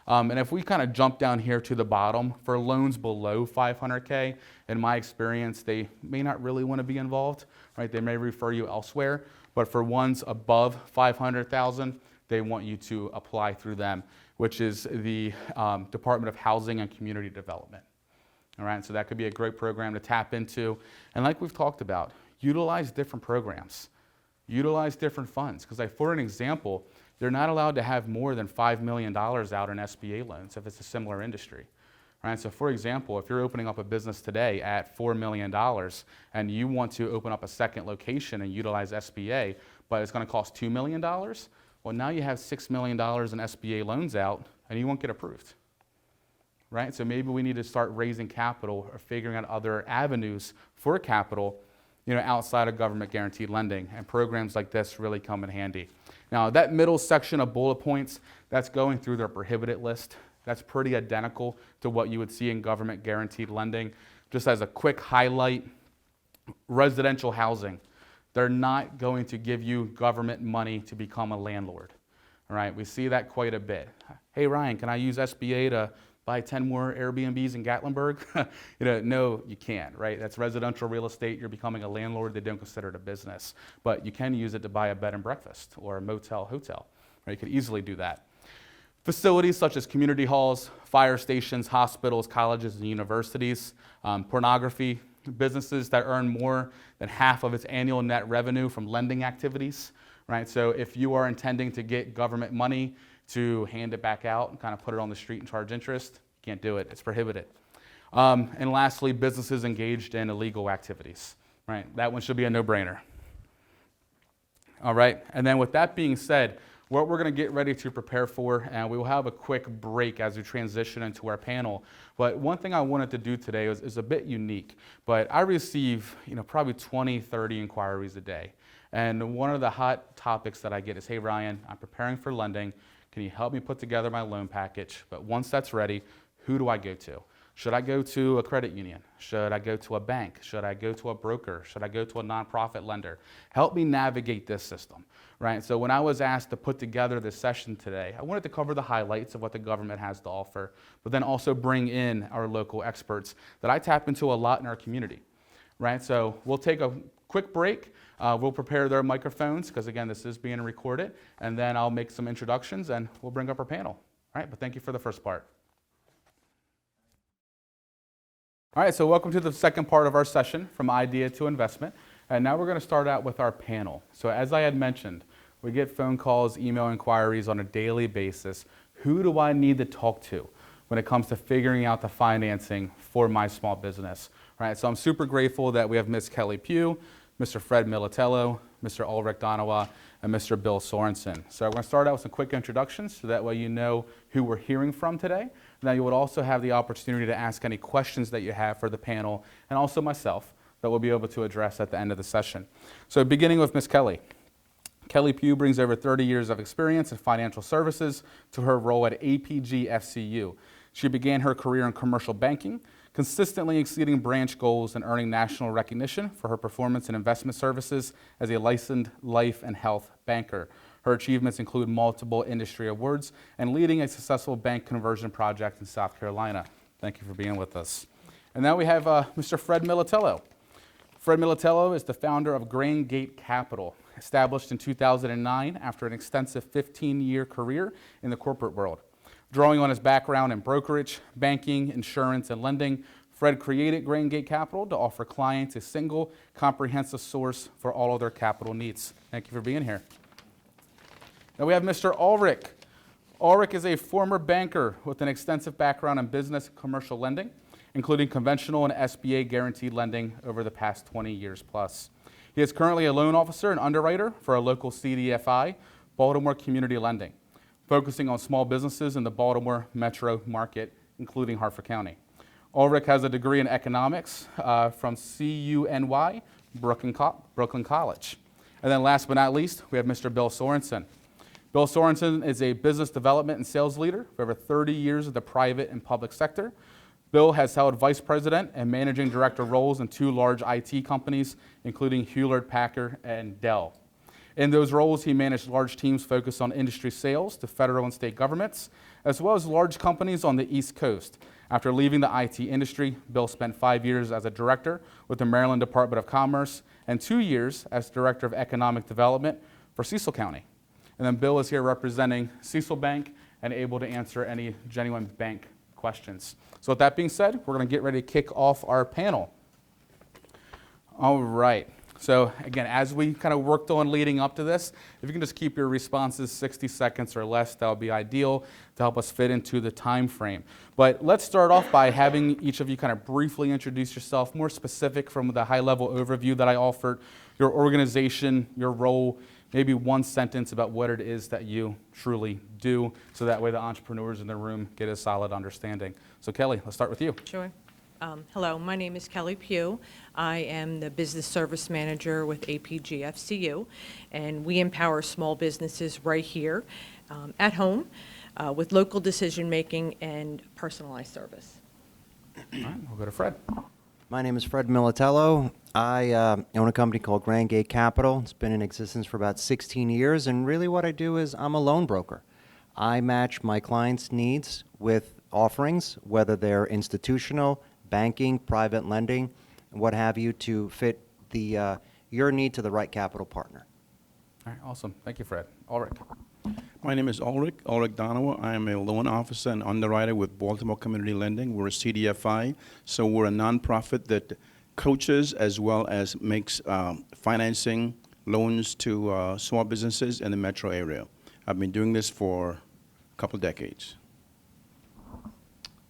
Speaker 2: And if we kind of jump down here to the bottom, for loans below $500K, in my experience, they may not really want to be involved, right? They may refer you elsewhere. But for ones above $500,000, they want you to apply through them, which is the Department of Housing and Community Development. All right, so that could be a great program to tap into. And like we've talked about, utilize different programs, utilize different funds. Because like for an example, they're not allowed to have more than $5 million out in SBA loans if it's a similar industry. Right? So for example, if you're opening up a business today at $4 million and you want to open up a second location and utilize SBA, but it's going to cost $2 million, well, now you have $6 million in SBA loans out and you won't get approved. Right? So maybe we need to start raising capital or figuring out other avenues for capital, outside of government guaranteed lending, and programs like this really come in handy. Now, that middle section of bullet points, that's going through their prohibited list. That's pretty identical to what you would see in government guaranteed lending. Just as a quick highlight, residential housing. They're not going to give you government money to become a landlord. All right, we see that quite a bit. Hey, Ryan, can I use SBA to buy 10 more Airbnbs in Gatlinburg? No, you can't, right? That's residential real estate. You're becoming a landlord. They don't consider it a business. But you can use it to buy a bed and breakfast or a motel, hotel. Right? You could easily do that. Facilities such as community halls, fire stations, hospitals, colleges, and universities. Pornography, businesses that earn more than half of its annual net revenue from lending activities. Right? So if you are intending to get government money to hand it back out and kind of put it on the street and charge interest, you can't do it. It's prohibited. And lastly, businesses engaged in illegal activities. Right? That one should be a no-brainer. All right. And then with that being said, what we're going to get ready to prepare for, and we will have a quick break as we transition into our panel. But one thing I wanted to do today is a bit unique. But I receive, probably 20, 30 inquiries a day. And one of the hot topics that I get is, hey, Ryan, I'm preparing for lending. Can you help me put together my loan package? But once that's ready, who do I go to? Should I go to a credit union? Should I go to a bank? Should I go to a broker? Should I go to a nonprofit lender? Help me navigate this system, right? So when I was asked to put together this session today, I wanted to cover the highlights of what the government has to offer, but then also bring in our local experts that I tap into a lot in our community, right? So we'll take a quick break. We'll prepare their microphones, because again, this is being recorded, and then I'll make some introductions and we'll bring up our panel. All right, but thank you for the first part. All right, so welcome to the second part of our session, From Idea to Investment. And now we're going to start out with our panel. So as I had mentioned, we get phone calls, email inquiries on a daily basis. Who do I need to talk to when it comes to figuring out the financing for my small business? All right, so I'm super grateful that we have Ms. Kelly Pugh, Mr. Fred Militello, Mr. Ulrich Donowa, and Mr. Bill Sorensen. So I'm going to start out with some quick introductions so that way you know who we're hearing from today. Now you would also have the opportunity to ask any questions that you have for the panel and also myself that we'll be able to address at the end of the session. So beginning with Ms. Kelly. Kelly Pugh brings over 30 years of experience in financial services to her role at APG FCU. She began her career in commercial banking, consistently exceeding branch goals and earning national recognition for her performance in investment services as a licensed life and health banker. Her achievements include multiple industry awards and leading a successful bank conversion project in South Carolina. Thank you for being with us. And now we have Mr. Fred Militello. Fred Militello is the founder of Grain Gate Capital, established in 2009 after an extensive 15-year career in the corporate world. Drawing on his background in brokerage, banking, insurance, and lending, Fred created Grain Gate Capital to offer clients a single, comprehensive source for all of their capital needs. Thank you for being here. Now we have Mr. Ulrich. Ulrich is a former banker with an extensive background in business and commercial lending, including conventional and SBA guaranteed lending over the past 20 years plus. He is currently a loan officer and underwriter for a local CDFI, Baltimore Community Lending, focusing on small businesses in the Baltimore metro market, including Harford County. Ulrich has a degree in economics from CUNY, Brooklyn College. And then last but not least, we have Mr. Bill Sorensen. Bill Sorensen is a business development and sales leader for over 30 years in the private and public sector. Bill has held vice president and managing director roles in 2 large IT companies, including Hewlett-Packard and Dell. In those roles, he managed large teams focused on industry sales to federal and state governments, as well as large companies on the East Coast. After leaving the IT industry, Bill spent 5 years as a director with the Maryland Department of Commerce and 2 years as director of economic development for Cecil County. And then Bill is here representing Cecil Bank and able to answer any genuine bank questions. So with that being said, we're going to get ready to kick off our panel. All right. So again, as we kind of worked on leading up to this, if you can just keep your responses 60 seconds or less, that would be ideal to help us fit into the time frame. But let's start off by having each of you kind of briefly introduce yourself, more specific from the high-level overview that I offered, your organization, your role, maybe one sentence about what it is that you truly do, so that way the entrepreneurs in the room get a solid understanding. So Kelly, let's start with you.
Speaker 4: Sure. Hello, my name is Kelly Pugh. I am the Business Service Manager with APG FCU, and we empower small businesses right here at home with local decision-making and personalized service.
Speaker 2: All right, we'll go to Fred.
Speaker 5: My name is Fred Militello. I own a company called Grain Gate Capital. It's been in existence for about 16 years, and really what I do is I'm a loan broker. I match my clients' needs with offerings, whether they're institutional, banking, private lending, what have you, to fit your need to the right capital partner.
Speaker 2: All right, awesome. Thank you, Fred. Ulrich.
Speaker 6: My name is Ulrich Donowa. I am a loan officer and underwriter with Baltimore Community Lending. We're a CDFI, so we're a nonprofit that coaches as well as makes financing loans to small businesses in the metro area. I've been doing this for a couple decades.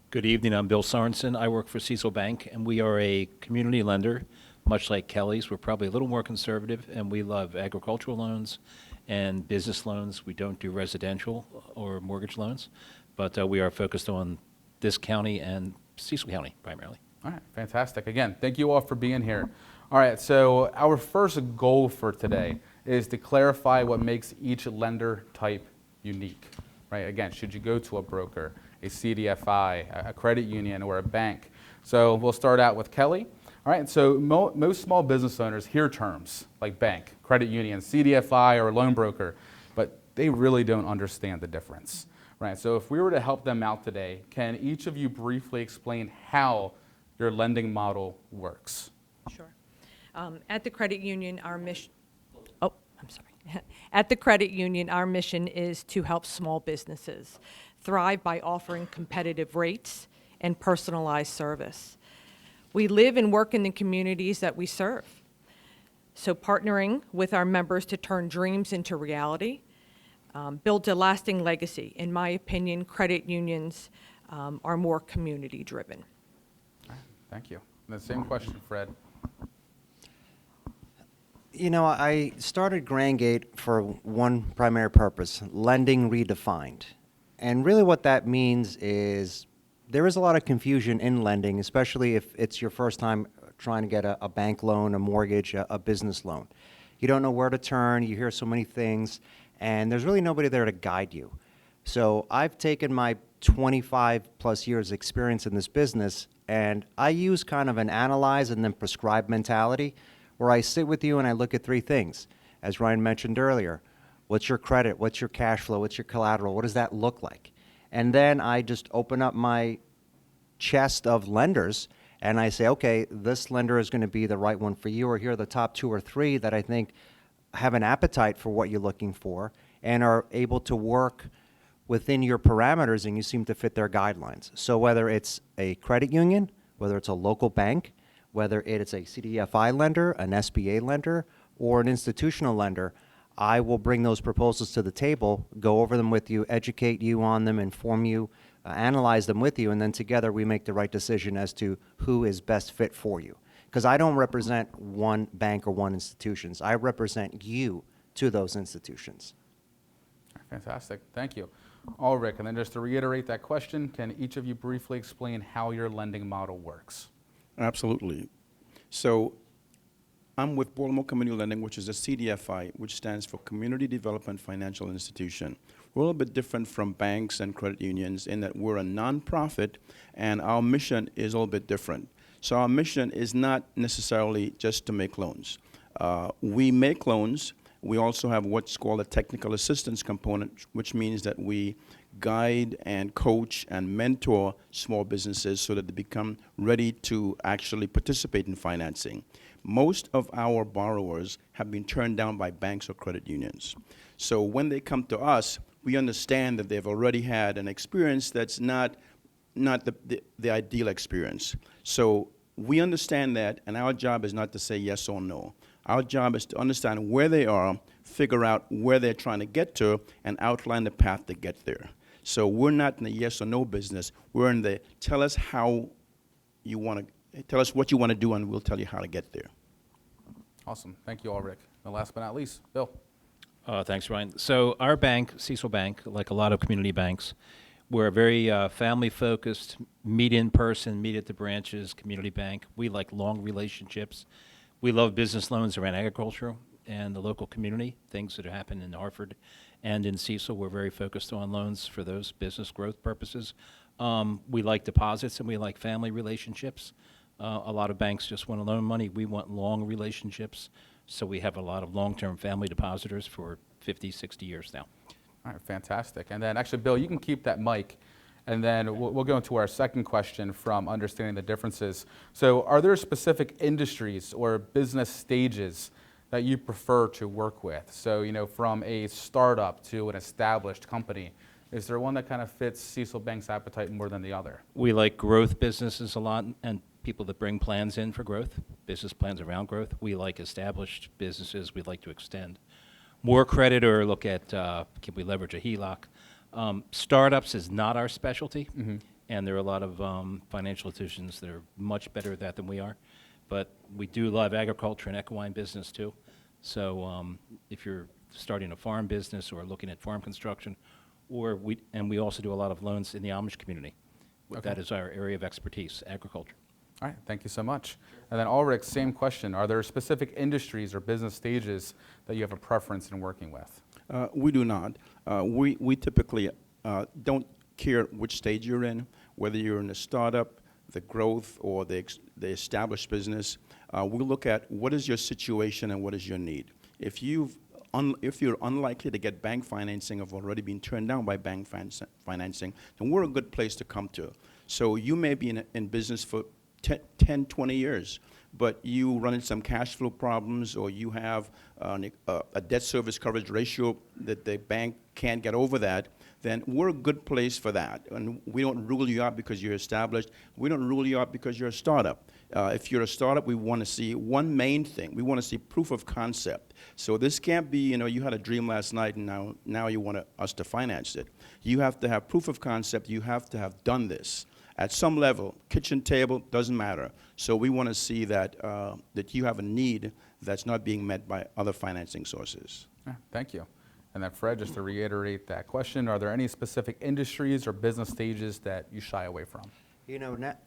Speaker 7: Good evening, I'm Bill Sorensen. I work for Cecil Bank, and we are a community lender, much like Kelly's. We're probably a little more conservative, and we love agricultural loans and business loans. We don't do residential or mortgage loans, but we are focused on this county and Cecil County primarily.
Speaker 2: All right, fantastic. Again, thank you all for being here. All right, so our first goal for today is to clarify what makes each lender type unique, right? Again, should you go to a broker, a CDFI, a credit union, or a bank. So we'll start out with Kelly. All right, so most small business owners hear terms like bank, credit union, CDFI, or loan broker, but they really don't understand the difference. Right, so if we were to help them out today, can each of you briefly explain how your lending model works?
Speaker 4: Sure. At the credit union, our mission, oh, I'm sorry. At the credit union, our mission is to help small businesses thrive by offering competitive rates and personalized service. We live and work in the communities that we serve. So partnering with our members to turn dreams into reality builds a lasting legacy. In my opinion, credit unions are more community-driven.
Speaker 2: All right, thank you. And the same question, Fred.
Speaker 5: You know, I started Grangate for one primary purpose, lending redefined. And really what that means is there is a lot of confusion in lending, especially if it's your first time trying to get a bank loan, a mortgage, a business loan. You don't know where to turn, you hear so many things, and there's really nobody there to guide you. So I've taken my 25 plus years experience in this business, and I use kind of an analyze and then prescribe mentality, where I sit with you and I look at three things. As Ryan mentioned earlier, what's your credit, what's your cash flow, what's your collateral, what does that look like? And then I just open up my chest of lenders and I say, okay, this lender is going to be the right one for you, or here are the top 2 or 3 that I think have an appetite for what you're looking for and are able to work within your parameters, and you seem to fit their guidelines. So whether it's a credit union, whether it's a local bank, whether it's a CDFI lender, an SBA lender, or an institutional lender, I will bring those proposals to the table, go over them with you, educate you on them, inform you, analyze them with you, and then together we make the right decision as to who is best fit for you. Because I don't represent one bank or one institution. I represent you to those institutions.
Speaker 2: Fantastic, thank you. Ulrich, and then just to reiterate that question, can each of you briefly explain how your lending model works?
Speaker 6: Absolutely. So I'm with Baltimore Community Lending, which is a CDFI, which stands for Community Development Financial Institution. We're a little bit different from banks and credit unions in that we're a nonprofit, and our mission is a little bit different. So our mission is not necessarily just to make loans. We make loans. We also have what's called a technical assistance component, which means that we guide and coach and mentor small businesses so that they become ready to actually participate in financing. Most of our borrowers have been turned down by banks or credit unions. So when they come to us, we understand that they've already had an experience that's not the ideal experience. So we understand that, and our job is not to say yes or no. Our job is to understand where they are, figure out where they're trying to get to, and outline the path to get there. So we're not in the yes or no business. We're in the tell us how you want to, tell us what you want to do, and we'll tell you how to get there.
Speaker 2: Awesome, thank you, Ulrich. And last but not least, Bill.
Speaker 7: Thanks, Ryan. So our bank, Cecil Bank, like a lot of community banks, we're a very family-focused, meet in person, meet at the branches, community bank. We like long relationships. We love business loans around agriculture and the local community, things that happen in Harford and in Cecil. We're very focused on loans for those business growth purposes. We like deposits and we like family relationships. A lot of banks just want to loan money. We want long relationships. So we have a lot of long-term family depositors for 50, 60 years now.
Speaker 2: All right, fantastic. And then actually, Bill, you can keep that mic. And then we'll go into our second question from understanding the differences. So are there specific industries or business stages that you prefer to work with? So, you know, from a startup to an established company, is there one that kind of fits Cecil Bank's appetite more than the other?
Speaker 7: We like growth businesses a lot and people that bring plans in for growth, business plans around growth. We like established businesses we'd like to extend more credit or look at can we leverage a HELOC. Startups is not our specialty, and there are a lot of financial institutions that are much better at that than we are. But we do love agriculture and equine business too. So if you're starting a farm business or looking at farm construction, and we also do a lot of loans in the Amish community. Okay. That is our area of expertise, agriculture.
Speaker 2: All right, thank you so much. And then Ulrich, same question. Are there specific industries or business stages that you have a preference in working with?
Speaker 6: We do not. We typically don't care which stage you're in, whether you're in a startup, the growth, or the established business. We look at what is your situation and what is your need. If you're unlikely to get bank financing or have already been turned down by bank financing, then we're a good place to come to. So you may be in business for 10, 20 years, but you run into some cash flow problems, or you have a debt service coverage ratio that the bank can't get over that, then we're a good place for that. And we don't rule you out because you're established. We don't rule you out because you're a startup. If you're a startup, we want to see one main thing. We want to see proof of concept. So this can't be, you had a dream last night and now you want us to finance it. You have to have proof of concept. You have to have done this. At some level, kitchen table, doesn't matter. So we want to see that, that you have a need that's not being met by other financing sources.
Speaker 2: Yeah, thank you. And then Fred, just to reiterate that question, are there any specific industries or business stages that you shy away from?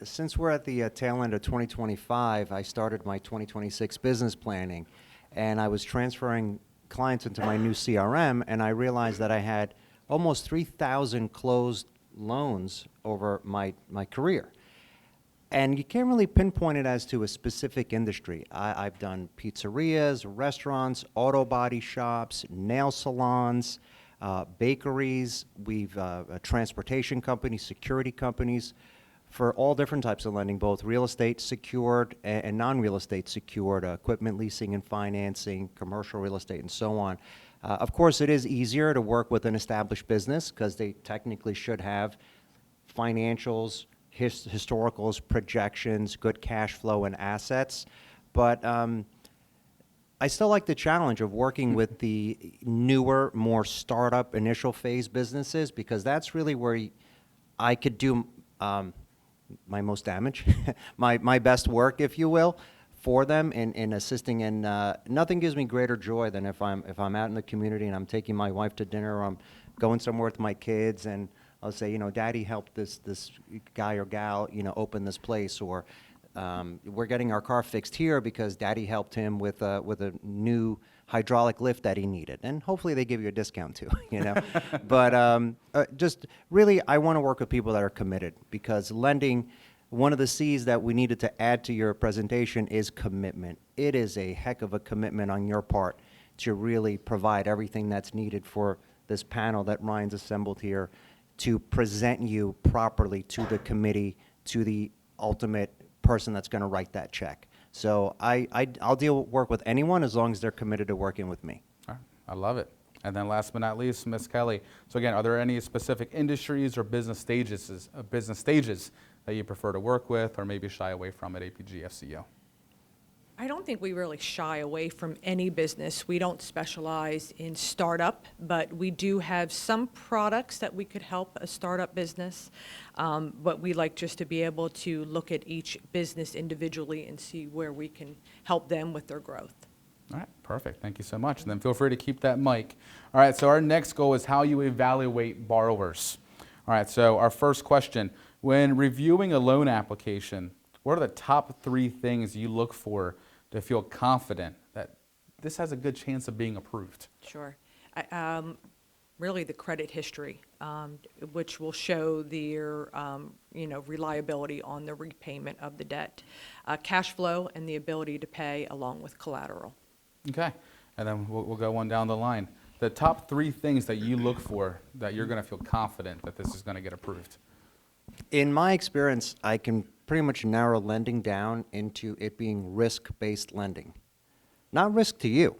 Speaker 5: Since we're at the tail end of 2025, I started my 2026 business planning, and I was transferring clients into my new CRM, and I realized that I had almost 3,000 closed loans over my career. And you can't really pinpoint it as to a specific industry. I've done pizzerias, restaurants, auto body shops, nail salons, bakeries, transportation companies, security companies, for all different types of lending, both real estate secured and non-real estate secured, equipment leasing and financing, commercial real estate, and so on. Of course, it is easier to work with an established business because they technically should have financials, historicals, projections, good cash flow, and assets. But I still like the challenge of working with the newer, more startup initial phase businesses, because that's really where I could do my most damage, my best work, if you will, for them in assisting. And nothing gives me greater joy than if I'm out in the community and I'm taking my wife to dinner, or I'm going somewhere with my kids, and I'll say, Daddy helped this guy or gal, open this place, or we're getting our car fixed here because Daddy helped him with a new hydraulic lift that he needed, and hopefully they give you a discount too, But just really, I want to work with people that are committed, because lending, one of the C's that we needed to add to your presentation is commitment. It is a heck of a commitment on your part to really provide everything that's needed for this panel that Ryan's assembled here to present you properly to the committee, to the ultimate person that's going to write that check. So I'll work with anyone as long as they're committed to working with me.
Speaker 2: All right. I love it. And then last but not least, Ms. Kelly. So again, are there any specific industries or business stages that you prefer to work with or maybe shy away from at APG FCU?
Speaker 4: I don't think we really shy away from any business. We don't specialize in startup, but we do have some products that we could help a startup business. But we like just to be able to look at each business individually and see where we can help them with their growth.
Speaker 2: All right, perfect. Thank you so much. And then feel free to keep that mic. All right, so our next goal is how you evaluate borrowers. All right, so our first question, when reviewing a loan application, what are the top 3 things you look for to feel confident that this has a good chance of being approved?
Speaker 4: Sure. Really the credit history, which will show their reliability on the repayment of the debt, cash flow, and the ability to pay along with collateral.
Speaker 2: Okay, and then we'll go on down the line. The top 3 things that you look for that you're going to feel confident that this is going to get approved.
Speaker 5: In my experience, I can pretty much narrow lending down into it being risk-based lending. Not risk to you,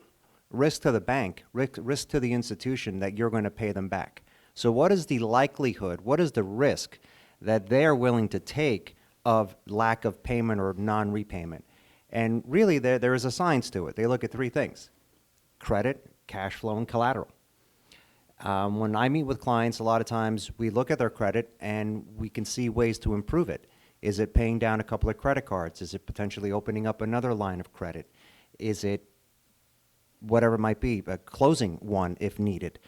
Speaker 5: risk to the bank, risk to the institution that you're going to pay them back. So what is the likelihood, what is the risk that they're willing to take of lack of payment or non-repayment? And really, there is a science to it. They look at 3 things: credit, cash flow, and collateral. When I meet with clients, a lot of times we look at their credit and we can see ways to improve it. Is it paying down a couple of credit cards? Is it potentially opening up another line of credit? Is it whatever it might be, closing one if needed?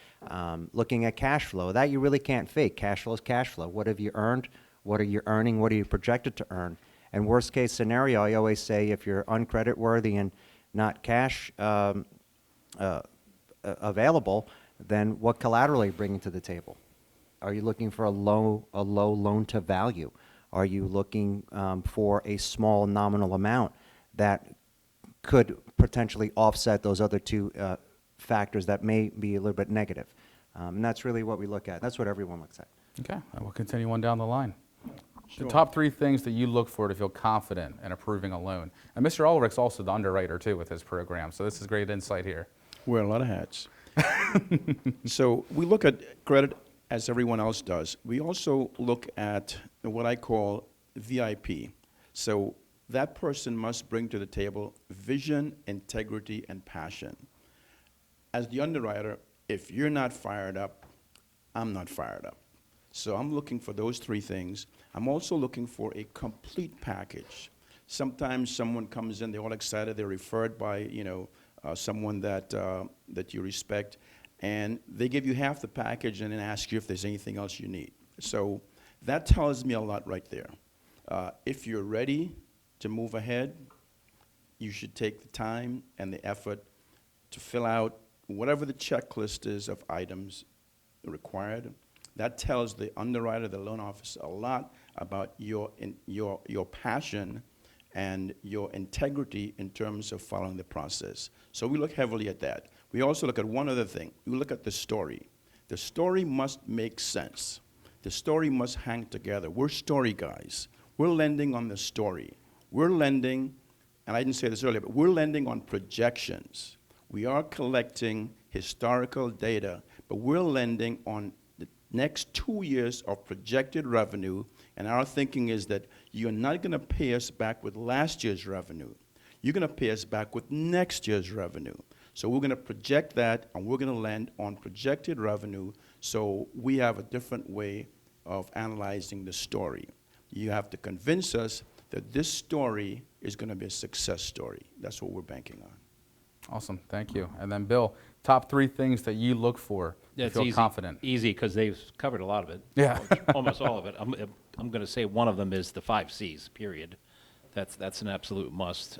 Speaker 5: Looking at cash flow, that you really can't fake. Cash flow is cash flow. What have you earned? What are you earning? What are you projected to earn? And worst case scenario, I always say, if you're uncreditworthy and not cash available, then what collateral are you bringing to the table? Are you looking for a low loan to value? Are you looking for a small nominal amount that could potentially offset those other two factors that may be a little bit negative? And that's really what we look at. That's what everyone looks at.
Speaker 2: Okay, and we'll continue on down the line.
Speaker 6: Sure.
Speaker 2: The top 3 things that you look for to feel confident in approving a loan. And Mr. Ulrich's also the underwriter too with his program, so this is great insight here.
Speaker 6: Wear a lot of hats. So we look at credit as everyone else does. We also look at what I call VIP. So that person must bring to the table vision, integrity, and passion. As the underwriter, if you're not fired up, I'm not fired up. So I'm looking for those 3 things. I'm also looking for a complete package. Sometimes someone comes in, they're all excited, they're referred by, someone that you respect, and they give you half the package and then ask you if there's anything else you need. So that tells me a lot right there. If you're ready to move ahead, you should take the time and the effort to fill out whatever the checklist is of items required. That tells the underwriter, the loan officer, a lot about your passion and your integrity in terms of following the process. So we look heavily at that. We also look at one other thing. We look at the story. The story must make sense. The story must hang together. We're story guys. We're lending on the story. We're lending, and I didn't say this earlier, but we're lending on projections. We are collecting historical data, but we're lending on the next 2 years of projected revenue, and our thinking is that you're not going to pay us back with last year's revenue. You're going to pay us back with next year's revenue. So we're going to project that, and we're going to lend on projected revenue, so we have a different way of analyzing the story. You have to convince us that this story is going to be a success story. That's what we're banking on.
Speaker 2: Awesome, thank you. And then Bill, top 3 things that you look for to feel confident.
Speaker 7: Easy, because they've covered a lot of it.
Speaker 2: Yeah.
Speaker 7: Almost all of it. I'm going to say one of them is the 5 C's, period. That's an absolute must.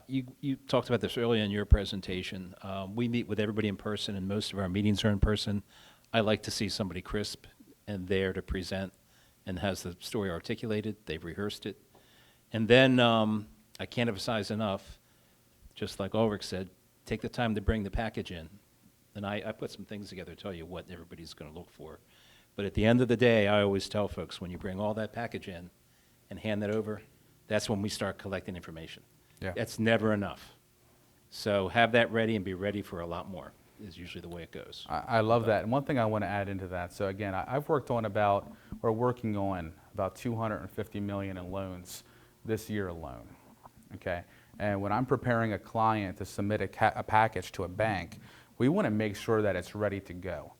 Speaker 7: You talked about this earlier in your presentation. We meet with everybody in person, and most of our meetings are in person. I like to see somebody crisp and there to present and has the story articulated. They've rehearsed it. And then I can't emphasize enough, just like Ulrich said, take the time to bring the package in. And I put some things together to tell you what everybody's going to look for. But at the end of the day, I always tell folks, when you bring all that package in and hand that over, that's when we start collecting information.
Speaker 2: Yeah.
Speaker 7: That's never enough. So have that ready and be ready for a lot more is usually the way it goes.
Speaker 2: I love that. And one thing I want to add into that, so again, I've working on about 250 million in loans this year alone, okay? And when I'm preparing a client to submit a package to a bank, we want to make sure that it's ready to go,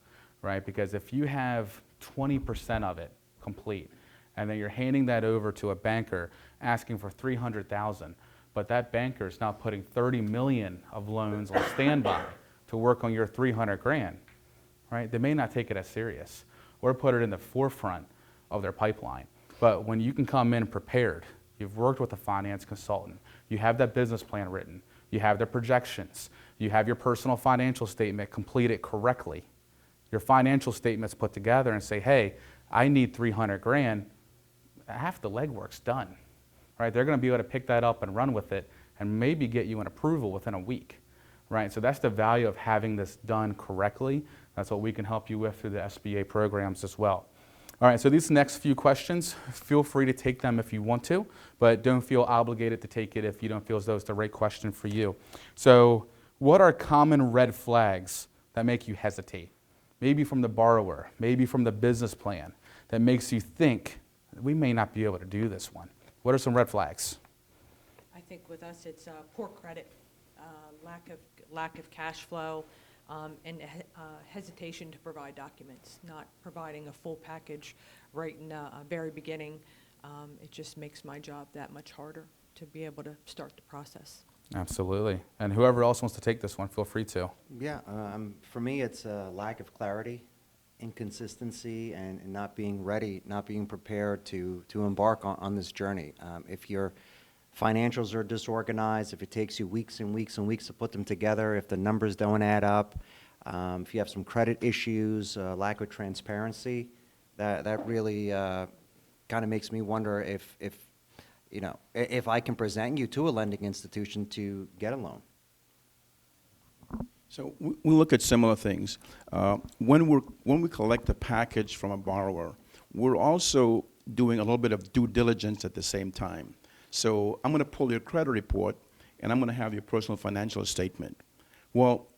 Speaker 2: right? Because if you have 20% of it complete, and then you're handing that over to a banker asking for 300,000, but that banker is now putting 30 million of loans on standby to work on your 300 grand, right? They may not take it as serious or put it in the forefront of their pipeline. But when you can come in prepared, you've worked with a finance consultant, you have that business plan written, you have the projections, you have your personal financial statement completed correctly, your financial statements put together and say, hey, I need 300 grand, half the legwork's done, right? They're going to be able to pick that up and run with it and maybe get you an approval within a week, right? So that's the value of having this done correctly. That's what we can help you with through the SBA programs as well. All right, so these next few questions, feel free to take them if you want to, but don't feel obligated to take it if you don't feel as though it's the right question for you. So what are common red flags that make you hesitate? Maybe from the borrower, maybe from the business plan, that makes you think, we may not be able to do this one. What are some red flags?
Speaker 4: I think with us, it's poor credit, lack of cash flow, and hesitation to provide documents, not providing a full package right in the very beginning. It just makes my job that much harder to be able to start the process.
Speaker 2: Absolutely. And whoever else wants to take this one, feel free to.
Speaker 5: Yeah, for me, it's a lack of clarity, inconsistency, and not being ready, not being prepared to embark on this journey. If your financials are disorganized, if it takes you weeks and weeks and weeks to put them together, if the numbers don't add up, If you have some credit issues, lack of transparency, that really kind of makes me wonder if you know, if I can present you to a lending institution to get a loan.
Speaker 6: So we look at similar things. When we collect a package from a borrower, we're also doing a little bit of due diligence at the same time. So I'm going to pull your credit report, and I'm going to have your personal financial statement. Well,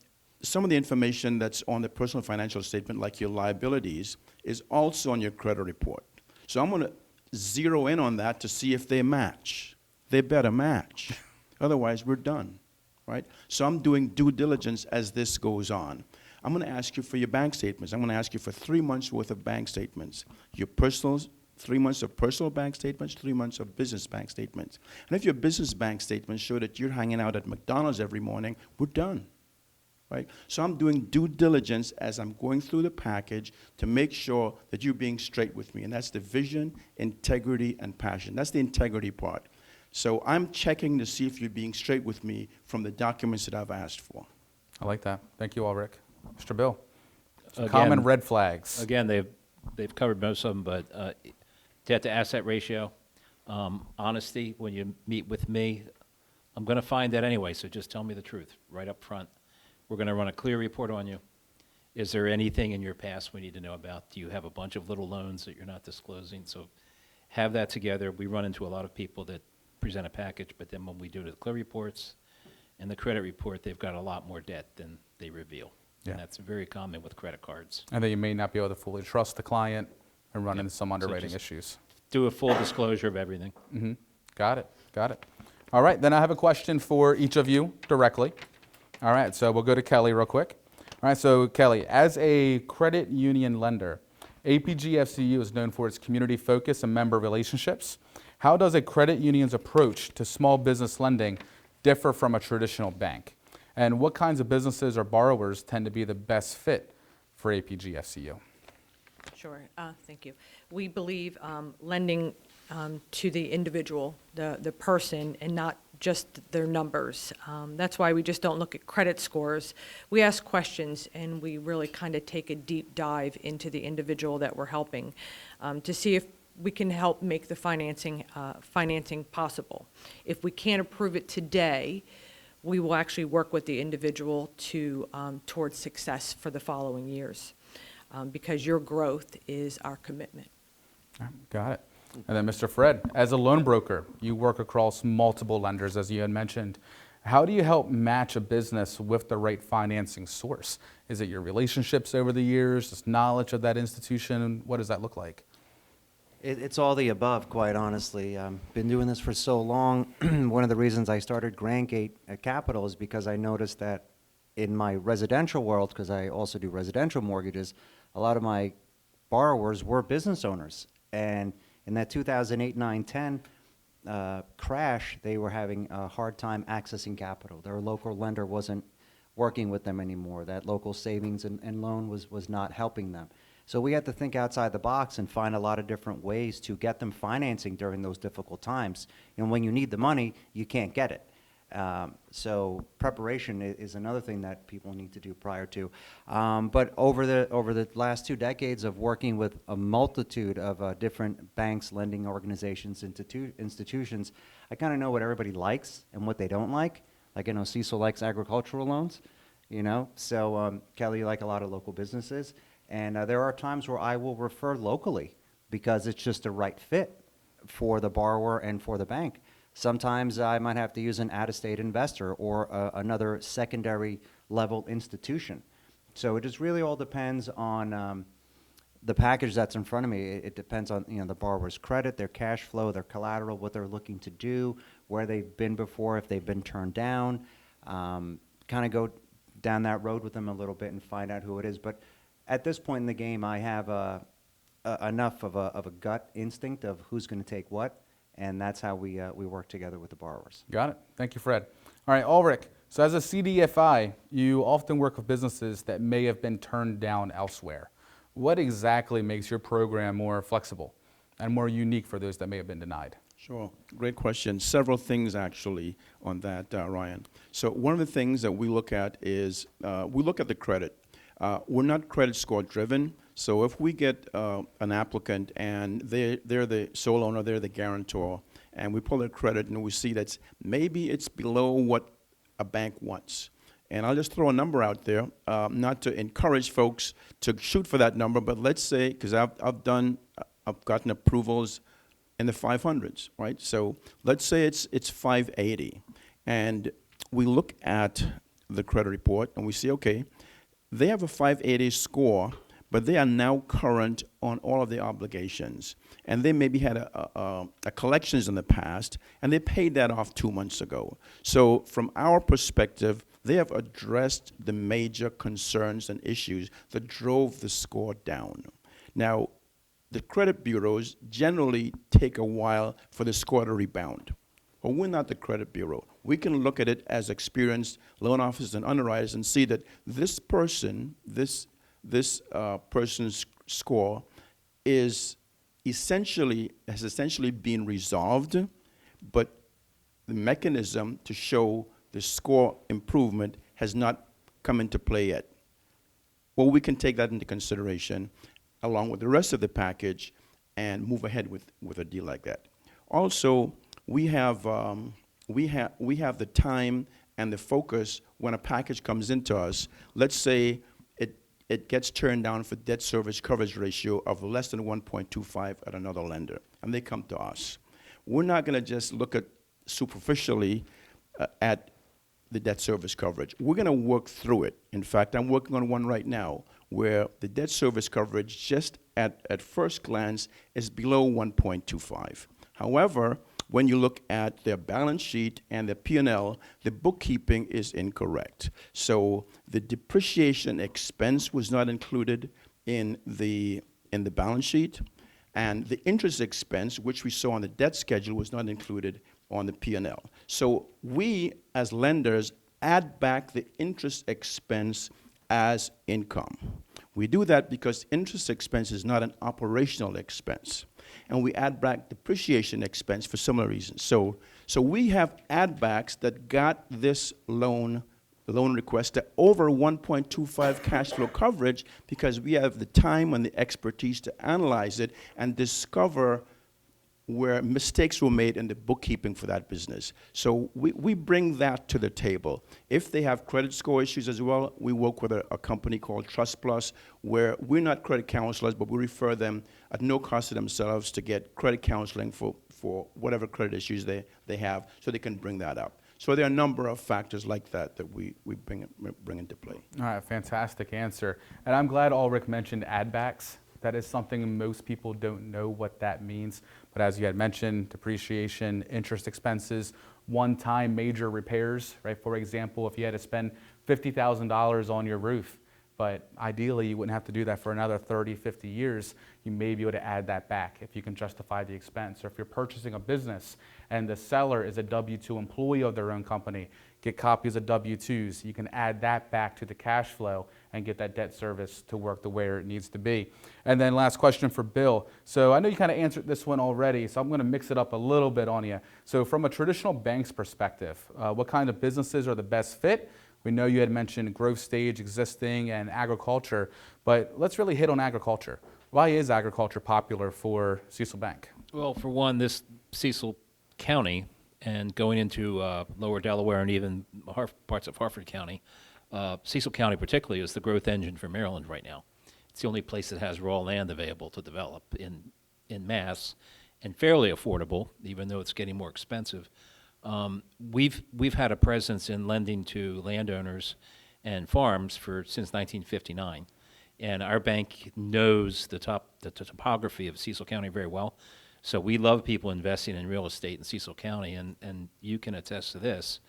Speaker 6: some of the information that's on the personal financial statement, like your liabilities, is also on your credit report. So I'm going to zero in on that to see if they match. They better match. Otherwise, we're done, right? So I'm doing due diligence as this goes on. I'm going to ask you for your bank statements. I'm going to ask you for 3 months' worth of bank statements. Your personal, 3 months of personal bank statements, 3 months of business bank statements. And if your business bank statements show that you're hanging out at McDonald's every morning, we're done. Right? So I'm doing due diligence as I'm going through the package to make sure that you're being straight with me. And that's the vision, integrity, and passion. That's the integrity part. So I'm checking to see if you're being straight with me from the documents that I've asked for.
Speaker 2: I like that. Thank you, Ulrich. Mr. Bill,
Speaker 7: Again-
Speaker 2: common red flags.
Speaker 7: Again, they've covered most of them, but debt-to-asset ratio, honesty, when you meet with me, I'm going to find that anyway, so just tell me the truth right up front. We're going to run a clear report on you. Is there anything in your past we need to know about? Do you have a bunch of little loans that you're not disclosing? So have that together. We run into a lot of people that present a package, but then when we do the clear reports and the credit report, they've got a lot more debt than they reveal.
Speaker 2: Yeah.
Speaker 7: And that's very common with credit cards.
Speaker 2: And then you may not be able to fully trust the client and run
Speaker 7: Yep.
Speaker 2: into some
Speaker 7: So
Speaker 2: underwriting
Speaker 7: just-
Speaker 2: issues.
Speaker 7: Do a full disclosure of everything.
Speaker 2: Got it. Got it. All right. Then I have a question for each of you directly. All right. So we'll go to Kelly real quick. All right. So Kelly, as a credit union lender, APG-FCU is known for its community focus and member relationships. How does a credit union's approach to small business lending differ from a traditional bank? And what kinds of businesses or borrowers tend to be the best fit for APG-FCU?
Speaker 4: Sure, thank you. We believe lending to the individual, the person, and not just their numbers. That's why we just don't look at credit scores. We ask questions, and we really kind of take a deep dive into the individual that we're helping to see if we can help make the financing possible. If we can't approve it today, we will actually work with the individual to towards success for the following years, because your growth is our commitment.
Speaker 2: Got it. And then Mr. Fred, as a loan broker, you work across multiple lenders, as you had mentioned. How do you help match a business with the right financing source? Is it your relationships over the years, just knowledge of that institution? What does that look like?
Speaker 5: It's all the above, quite honestly. Been doing this for so long. One of the reasons I started Grand Gate Capital is because I noticed that in my residential world, because I also do residential mortgages, a lot of my borrowers were business owners. And in that 2008, 9, 10 crash, they were having a hard time accessing capital. Their local lender wasn't working with them anymore. That local savings and loan was not helping them. So we had to think outside the box and find a lot of different ways to get them financing during those difficult times. And when you need the money, you can't get it. So preparation is another thing that people need to do prior to. But over the last 2 decades of working with a multitude of different banks, lending organizations, institutions, I kind of know what everybody likes and what they don't like. Like I know Cecil likes agricultural loans, you know. So Kelly, you like a lot of local businesses. And there are times where I will refer locally because it's just the right fit for the borrower and for the bank. Sometimes I might have to use an out-of-state investor or another secondary level institution. So it just really all depends on the package that's in front of me. It depends on the borrower's credit, their cash flow, their collateral, what they're looking to do, where they've been before, if they've been turned down. Kind of go down that road with them a little bit and find out who it is. But at this point in the game, I have enough of a gut instinct of who's going to take what. And that's how we work together with the borrowers.
Speaker 2: Got it. Thank you, Fred. All right, Ulrich. So as a CDFI, you often work with businesses that may have been turned down elsewhere. What exactly makes your program more flexible and more unique for those that may have been denied?
Speaker 6: Sure. Great question. Several things actually on that, Ryan. So one of the things that we look at is we look at the credit. We're not credit score driven, so if we get an applicant and they're the sole owner, they're the guarantor, and we pull their credit and we see that maybe it's below what a bank wants. And I'll just throw a number out there, not to encourage folks to shoot for that number, but let's say, because I've gotten approvals in the 500s, right? So let's say it's 580, and we look at the credit report and we see, okay, they have a 580 score, but they are now current on all of their obligations. And they maybe had a collections in the past, and they paid that off 2 months ago. So from our perspective, they have addressed the major concerns and issues that drove the score down. Now, the credit bureaus generally take a while for the score to rebound. But we're not the credit bureau. We can look at it as experienced loan officers and underwriters and see that this person, this person's score has essentially been resolved, but the mechanism to show the score improvement has not come into play yet. Well, we can take that into consideration along with the rest of the package and move ahead with a deal like that. Also, we have the time and the focus when a package comes into us. Let's say it gets turned down for debt service coverage ratio of less than 1.25 at another lender, and they come to us. We're not going to just look at superficially at the debt service coverage. We're going to work through it. In fact, I'm working on one right now where the debt service coverage just at first glance is below 1.25. However, when you look at their balance sheet and their P&L, the bookkeeping is incorrect. So the depreciation expense was not included in the balance sheet, and the interest expense, which we saw on the debt schedule, was not included on the P&L. So we, as lenders, add back the interest expense as income. We do that because interest expense is not an operational expense. And we add back depreciation expense for similar reasons. So we have add backs that got this loan request to over 1.25 cash flow coverage because we have the time and the expertise to analyze it and discover where mistakes were made in the bookkeeping for that business. So we bring that to the table. If they have credit score issues as well, we work with a company called Trust Plus, where we're not credit counselors, but we refer them at no cost to themselves to get credit counseling for whatever credit issues they have, so they can bring that up. So there are a number of factors like that we bring into play.
Speaker 2: All right, fantastic answer. And I'm glad Ulrich mentioned add backs. That is something most people don't know what that means. But as you had mentioned, depreciation, interest expenses, one-time major repairs, right? For example, if you had to spend $50,000 on your roof, but ideally you wouldn't have to do that for another 30, 50 years, you may be able to add that back if you can justify the expense. Or if you're purchasing a business and the seller is a W-2 employee of their own company, get copies of W-2s. You can add that back to the cash flow and get that debt service to work the way it needs to be. And then last question for Bill. So I know you kind of answered this one already, so I'm going to mix it up a little bit on you. So from a traditional bank's perspective, what kind of businesses are the best fit? We know you had mentioned growth stage, existing, and agriculture, but let's really hit on agriculture. Why is agriculture popular for Cecil Bank?
Speaker 7: Well, for one, this Cecil County and going into lower Delaware and even parts of Harford County, Cecil County particularly is the growth engine for Maryland right now. It's the only place that has raw land available to develop in mass and fairly affordable, even though it's getting more expensive. We've had a presence in lending to landowners and farms since 1959, and our bank knows the topography of Cecil County very well. So we love people investing in real estate in Cecil County, and you can attest to this.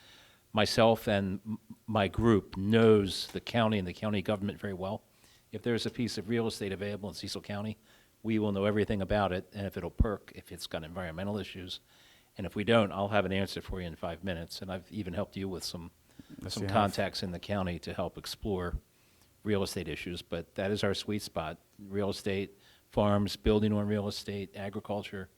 Speaker 7: Myself and my group knows the county and the county government very well. If there's a piece of real estate available in Cecil County, we will know everything about it, and if it'll perk, if it's got environmental issues. And if we don't, I'll have an answer for you in 5 minutes. And I've even helped you with some contacts in the county to help explore real estate issues. But that is our sweet spot: real estate, farms, building on real estate, agriculture.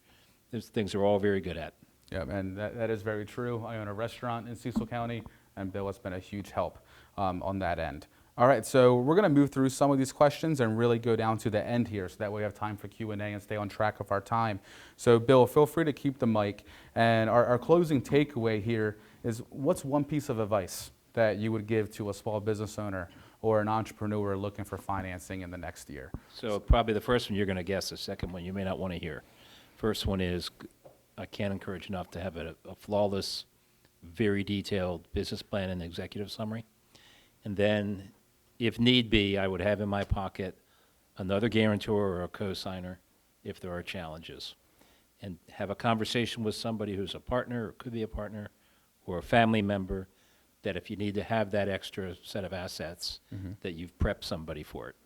Speaker 7: Those things are all very good at.
Speaker 2: Yeah, and that is very true. I own a restaurant in Cecil County, and Bill has been a huge help on that end. All right, so we're going to move through some of these questions and really go down to the end here so that way we have time for Q&A and stay on track of our time. So Bill, feel free to keep the mic. And our closing takeaway here is, what's one piece of advice that you would give to a small business owner or an entrepreneur looking for financing in the next year?
Speaker 7: So probably the first one you're going to guess. The second one you may not want to hear. First one is, I can't encourage enough to have a flawless, very detailed business plan and executive summary. And then, if need be, I would have in my pocket another guarantor or a co-signer if there are challenges. And have a conversation with somebody who's a partner, or could be a partner, or a family member, that if you need to have that extra set of assets, that you've prepped somebody for it.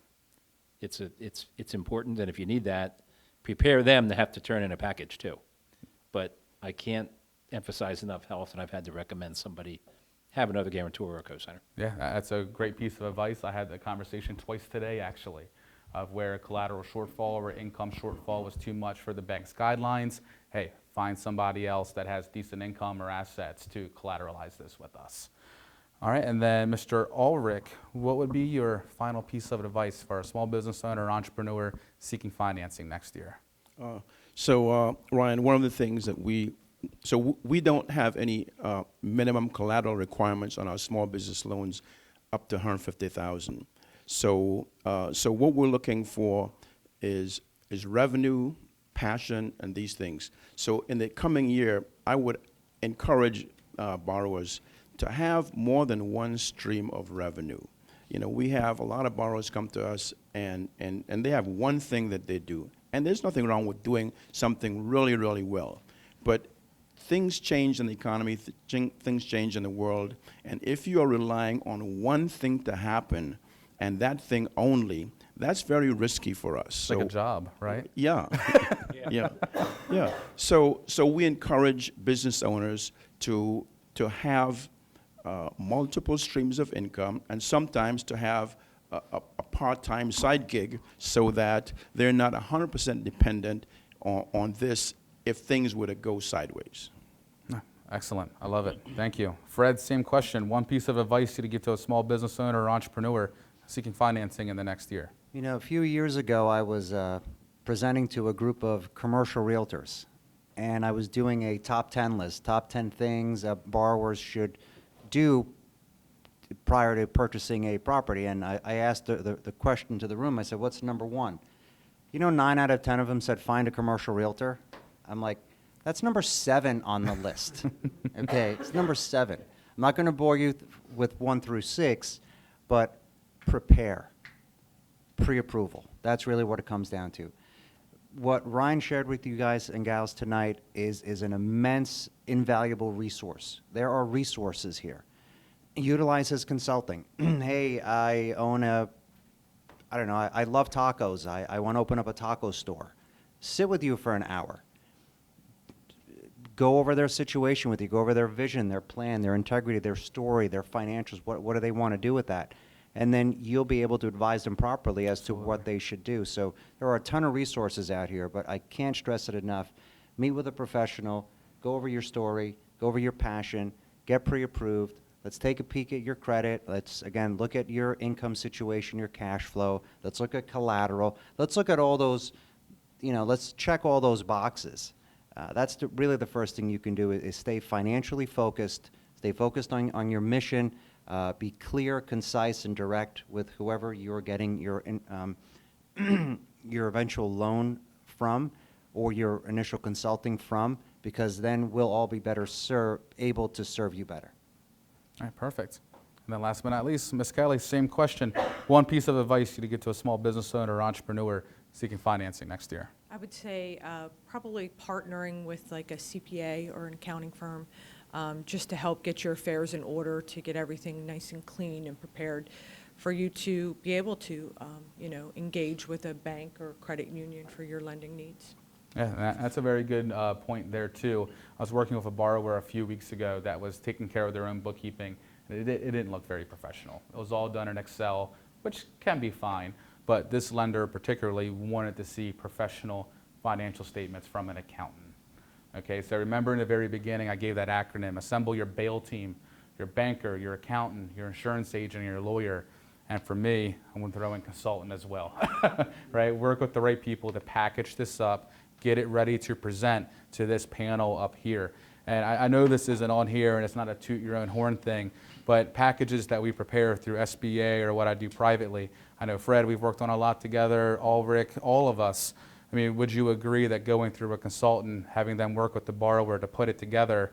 Speaker 7: It's important, and if you need that, prepare them to have to turn in a package too. But I can't emphasize enough how often I've had to recommend somebody have another guarantor or a co-signer.
Speaker 2: Yeah, that's a great piece of advice. I had the conversation twice today, actually, of where a collateral shortfall or income shortfall was too much for the bank's guidelines. Hey, find somebody else that has decent income or assets to collateralize this with us. All right, and then Mr. Ulrich, what would be your final piece of advice for a small business owner or entrepreneur seeking financing next year?
Speaker 6: Ryan, one of the things that we don't have any minimum collateral requirements on our small business loans up to $150,000. So what we're looking for is revenue, passion, and these things. So in the coming year, I would encourage borrowers to have more than one stream of revenue. You know, we have a lot of borrowers come to us and they have one thing that they do. And there's nothing wrong with doing something really, really well. But things change in the economy, things change in the world, and if you are relying on one thing to happen, and that thing only, that's very risky for us.
Speaker 2: It's like a job, right?
Speaker 6: Yeah, yeah. So we encourage business owners to have multiple streams of income, and sometimes to have a part-time side gig, so that they're not 100% dependent on this if things were to go sideways.
Speaker 2: Excellent. I love it. Thank you. Fred, same question. One piece of advice you to give to a small business owner or entrepreneur seeking financing in the next year?
Speaker 5: You know, a few years ago, I was presenting to a group of commercial realtors, and I was doing a top 10 list, top 10 things borrowers should do prior to purchasing a property. And I asked the question to the room, I said, what's number one? You know, 9 out of 10 of them said, find a commercial realtor. I'm like, that's number 7 on the list. Okay, it's number 7. I'm not going to bore you with 1 through 6, but prepare. Pre-approval. That's really what it comes down to. What Ryan shared with you guys and gals tonight is an immense, invaluable resource. There are resources here. Utilize his consulting. Hey, I own I love tacos. I want to open up a taco store. Sit with you for an hour. Go over their situation with you. Go over their vision, their plan, their integrity, their story, their financials. What do they want to do with that? And then you'll be able to advise them properly as to what they should do. So there are a ton of resources out here, but I can't stress it enough. Meet with a professional. Go over your story. Go over your passion. Get pre-approved. Let's take a peek at your credit. Let's, again, look at your income situation, your cash flow. Let's look at collateral. Let's look at all those, let's check all those boxes. That's really the first thing you can do is stay financially focused, stay focused on your mission, be clear, concise, and direct with whoever you're getting your your eventual loan from or your initial consulting from, because then we'll all be better able to serve you better.
Speaker 2: All right, perfect. And then last but not least, Ms. Kelly, same question. One piece of advice you to give to a small business owner or entrepreneur seeking financing next year?
Speaker 4: I would say probably partnering with like a CPA or an accounting firm just to help get your affairs in order, to get everything nice and clean and prepared for you to be able to, engage with a bank or credit union for your lending needs.
Speaker 2: Yeah, that's a very good point there too. I was working with a borrower a few weeks ago that was taking care of their own bookkeeping. It didn't look very professional. It was all done in Excel, which can be fine, but this lender particularly wanted to see professional financial statements from an accountant. Okay, so remember in the very beginning I gave that acronym: assemble your bail team, your banker, your accountant, your insurance agent, and your lawyer. And for me, I'm going to throw in consultant as well, right? Work with the right people to package this up, get it ready to present to this panel up here. And I know this isn't on here and it's not a toot your own horn thing, but packages that we prepare through SBA or what I do privately, I know Fred, we've worked on a lot together, Ulrich, all of us. I mean, would you agree that going through a consultant, having them work with the borrower to put it together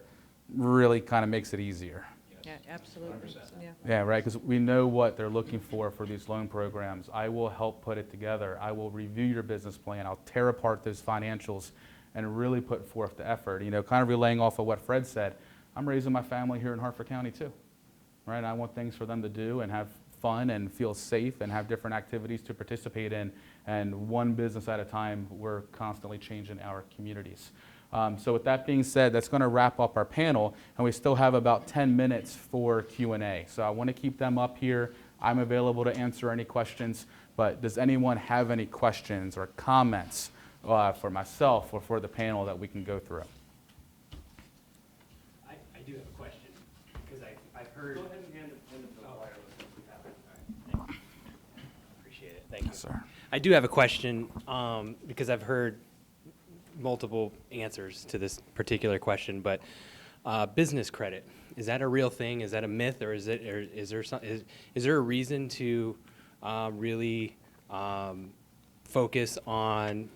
Speaker 2: really kind of makes it easier?
Speaker 4: Yeah, absolutely. Yeah.
Speaker 2: Yeah, right, because we know what they're looking for these loan programs. I will help put it together. I will review your business plan. I'll tear apart those financials and really put forth the effort. You know, kind of relaying off of what Fred said, I'm raising my family here in Harford County too, right? I want things for them to do and have fun and feel safe and have different activities to participate in. And one business at a time, we're constantly changing our communities. So with that being said, that's going to wrap up our panel, and we still have about 10 minutes for Q&A. So I want to keep them up here. I'm available to answer any questions, but does anyone have any questions or comments for myself or for the panel that we can go through?
Speaker 3: I do have a question, because I've heard. Go ahead and hand the wireless if we have it. All right, thank you. Appreciate it, thank you.
Speaker 2: Yes, sir.
Speaker 3: I do have a question, because I've heard multiple answers to this particular question, but business credit, is that a real thing? Is that a myth, or is there a reason to really focus on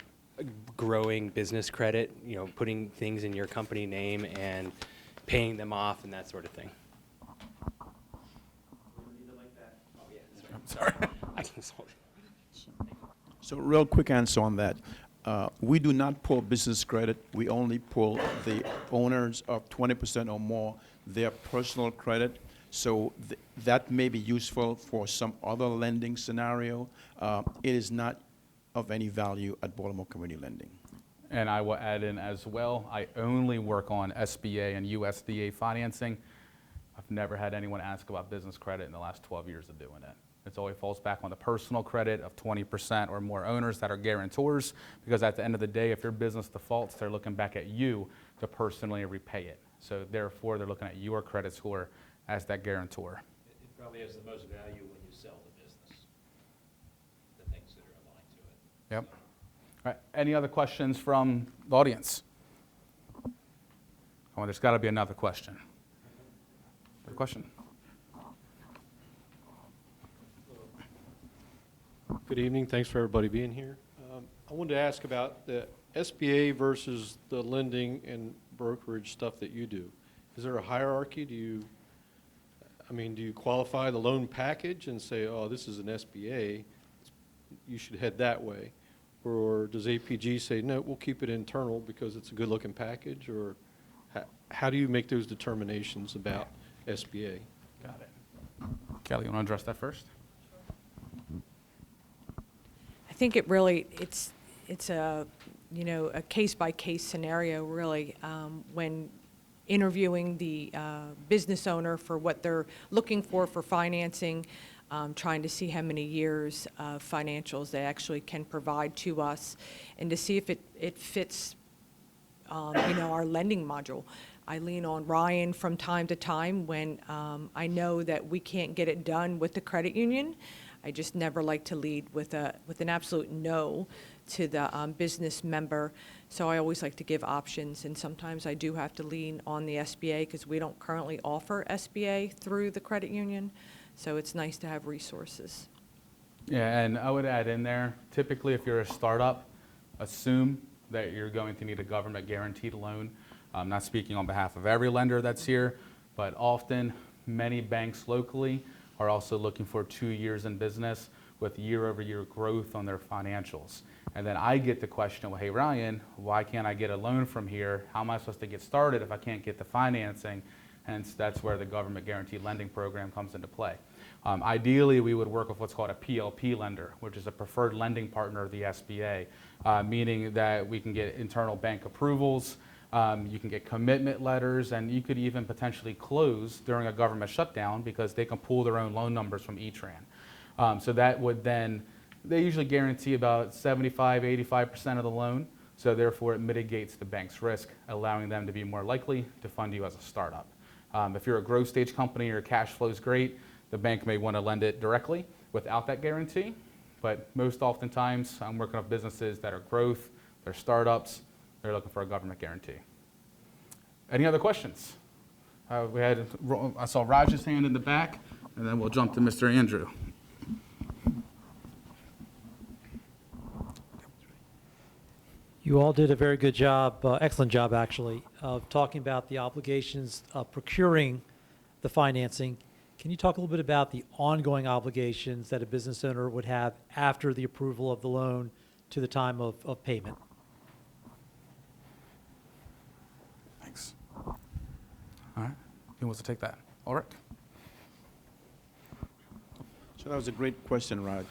Speaker 3: growing business credit, you know, putting things in your company name and paying them off and that sort of thing?
Speaker 2: Sorry.
Speaker 3: I can solve it.
Speaker 6: So real quick answer on that. We do not pull business credit. We only pull the owners of 20% or more, their personal credit. So that may be useful for some other lending scenario. It is not of any value at Baltimore Community Lending.
Speaker 2: And I will add in as well, I only work on SBA and USDA financing. I've never had anyone ask about business credit in the last 12 years of doing it. It always falls back on the personal credit of 20% or more owners that are guarantors, because at the end of the day, if your business defaults, they're looking back at you to personally repay it. So therefore, they're looking at your credit score as that guarantor.
Speaker 7: It probably has the most value when you sell the business, the things that are aligned to it.
Speaker 2: Yep. All right, any other questions from the audience? Oh, there's got to be another question. Good question.
Speaker 8: Good evening. Thanks for everybody being here. I wanted to ask about the SBA versus the lending and brokerage stuff that you do. Is there a hierarchy? Do you qualify the loan package and say, oh, this is an SBA, you should head that way? Or does APG say, no, we'll keep it internal because it's a good-looking package? Or how do you make those determinations about SBA?
Speaker 2: Got it. Kelly, you want to address that first?
Speaker 4: I think it really, it's a, you know, a case-by-case scenario, really, when interviewing the business owner for what they're looking for financing, trying to see how many years of financials they actually can provide to us, and to see if it fits, you know, our lending module. I lean on Ryan from time to time when I know that we can't get it done with the credit union. I just never like to lead with an absolute no to the business member. So I always like to give options, and sometimes I do have to lean on the SBA because we don't currently offer SBA through the credit union. So it's nice to have resources.
Speaker 2: Yeah, and I would add in there, typically if you're a startup, assume that you're going to need a government guaranteed loan. I'm not speaking on behalf of every lender that's here, but often many banks locally are also looking for 2 years in business with year-over-year growth on their financials. And then I get the question, well, hey, Ryan, why can't I get a loan from here? How am I supposed to get started if I can't get the financing? Hence, that's where the government guaranteed lending program comes into play. Ideally, we would work with what's called a PLP lender, which is a preferred lending partner of the SBA, meaning that we can get internal bank approvals, you can get commitment letters, and you could even potentially close during a government shutdown because they can pull their own loan numbers from E-Tran. So that would then, they usually guarantee about 75, 85% of the loan. So therefore it mitigates the bank's risk, allowing them to be more likely to fund you as a startup. If you're a growth stage company or your cash flow is great, the bank may want to lend it directly, without that guarantee. But most oftentimes, I'm working with businesses that are growth, they're startups, they're looking for a government guarantee. Any other questions? I saw Raj's hand in the back, and then we'll jump to Mr. Andrew.
Speaker 1: You all did a very good job, excellent job actually, of talking about the obligations of procuring the financing. Can you talk a little bit about the ongoing obligations that a business owner would have after the approval of the loan to the time of payment?
Speaker 2: Thanks. All right, who wants to take that? Ulrich?
Speaker 6: So that was a great question, Raj.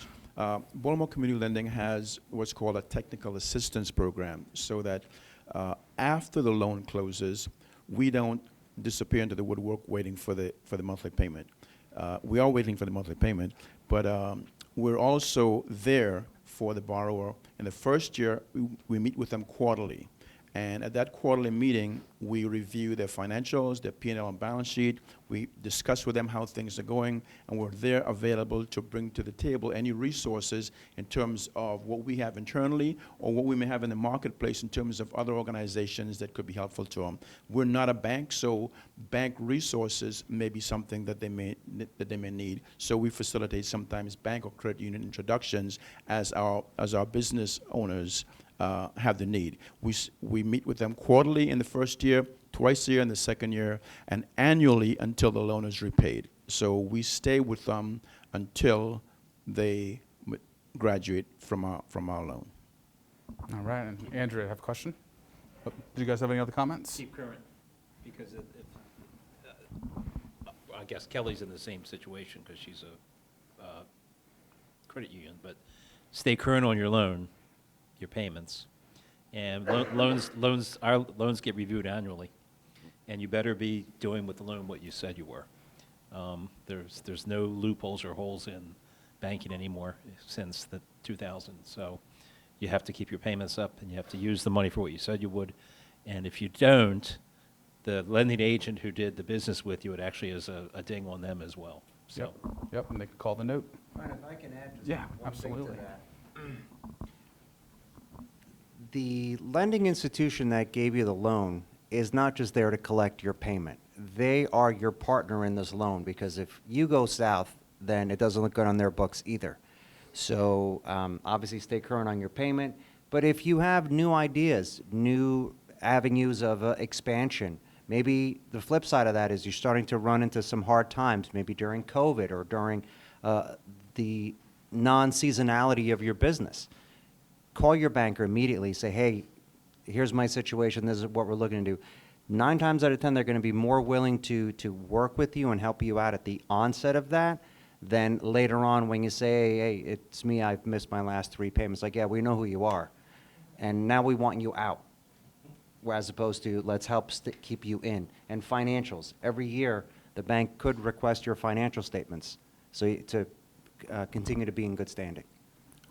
Speaker 6: Baltimore Community Lending has what's called a technical assistance program, so that after the loan closes, we don't disappear into the woodwork waiting for the monthly payment. We are waiting for the monthly payment, but we're also there for the borrower. In the first year, we meet with them quarterly. And at that quarterly meeting, we review their financials, their P&L and balance sheet. We discuss with them how things are going, and we're there available to bring to the table any resources in terms of what we have internally or what we may have in the marketplace in terms of other organizations that could be helpful to them. We're not a bank, so bank resources may be something that they may need. So we facilitate sometimes bank or credit union introductions as our business owners have the need. We meet with them quarterly in the first year, twice a year in the second year, and annually until the loan is repaid. So we stay with them until they graduate from our loan.
Speaker 2: All right, and Andrew, I have a question. Do you guys have any other comments?
Speaker 7: Keep current, because I guess Kelly's in the same situation because she's a credit union, but stay current on your loan, your payments, and our loans get reviewed annually, and you better be doing with the loan what you said you were. There's no loopholes or holes in banking anymore since the 2000s, so you have to keep your payments up, and you have to use the money for what you said you would, and if you don't, the lending agent who did the business with you, it actually is a ding on them as well. So.
Speaker 2: Yep, and they can call the note.
Speaker 5: Brian, if I can add just
Speaker 2: Yeah,
Speaker 5: one thing to
Speaker 2: absolutely.
Speaker 5: that. The lending institution that gave you the loan is not just there to collect your payment. They are your partner in this loan, because if you go south, then it doesn't look good on their books either. So obviously stay current on your payment, but if you have new ideas, new avenues of expansion, maybe the flip side of that is you're starting to run into some hard times, maybe during COVID or during the non-seasonality of your business. Call your banker immediately, say, hey, here's my situation, this is what we're looking to do. 9 times out of 10, they're going to be more willing to work with you and help you out at the onset of that than later on when you say, hey, it's me, I've missed my last 3 payments. Like, yeah, we know who you are, and now we want you out, as opposed to let's help keep you in. And financials, every year, the bank could request your financial statements so to continue to be in good standing.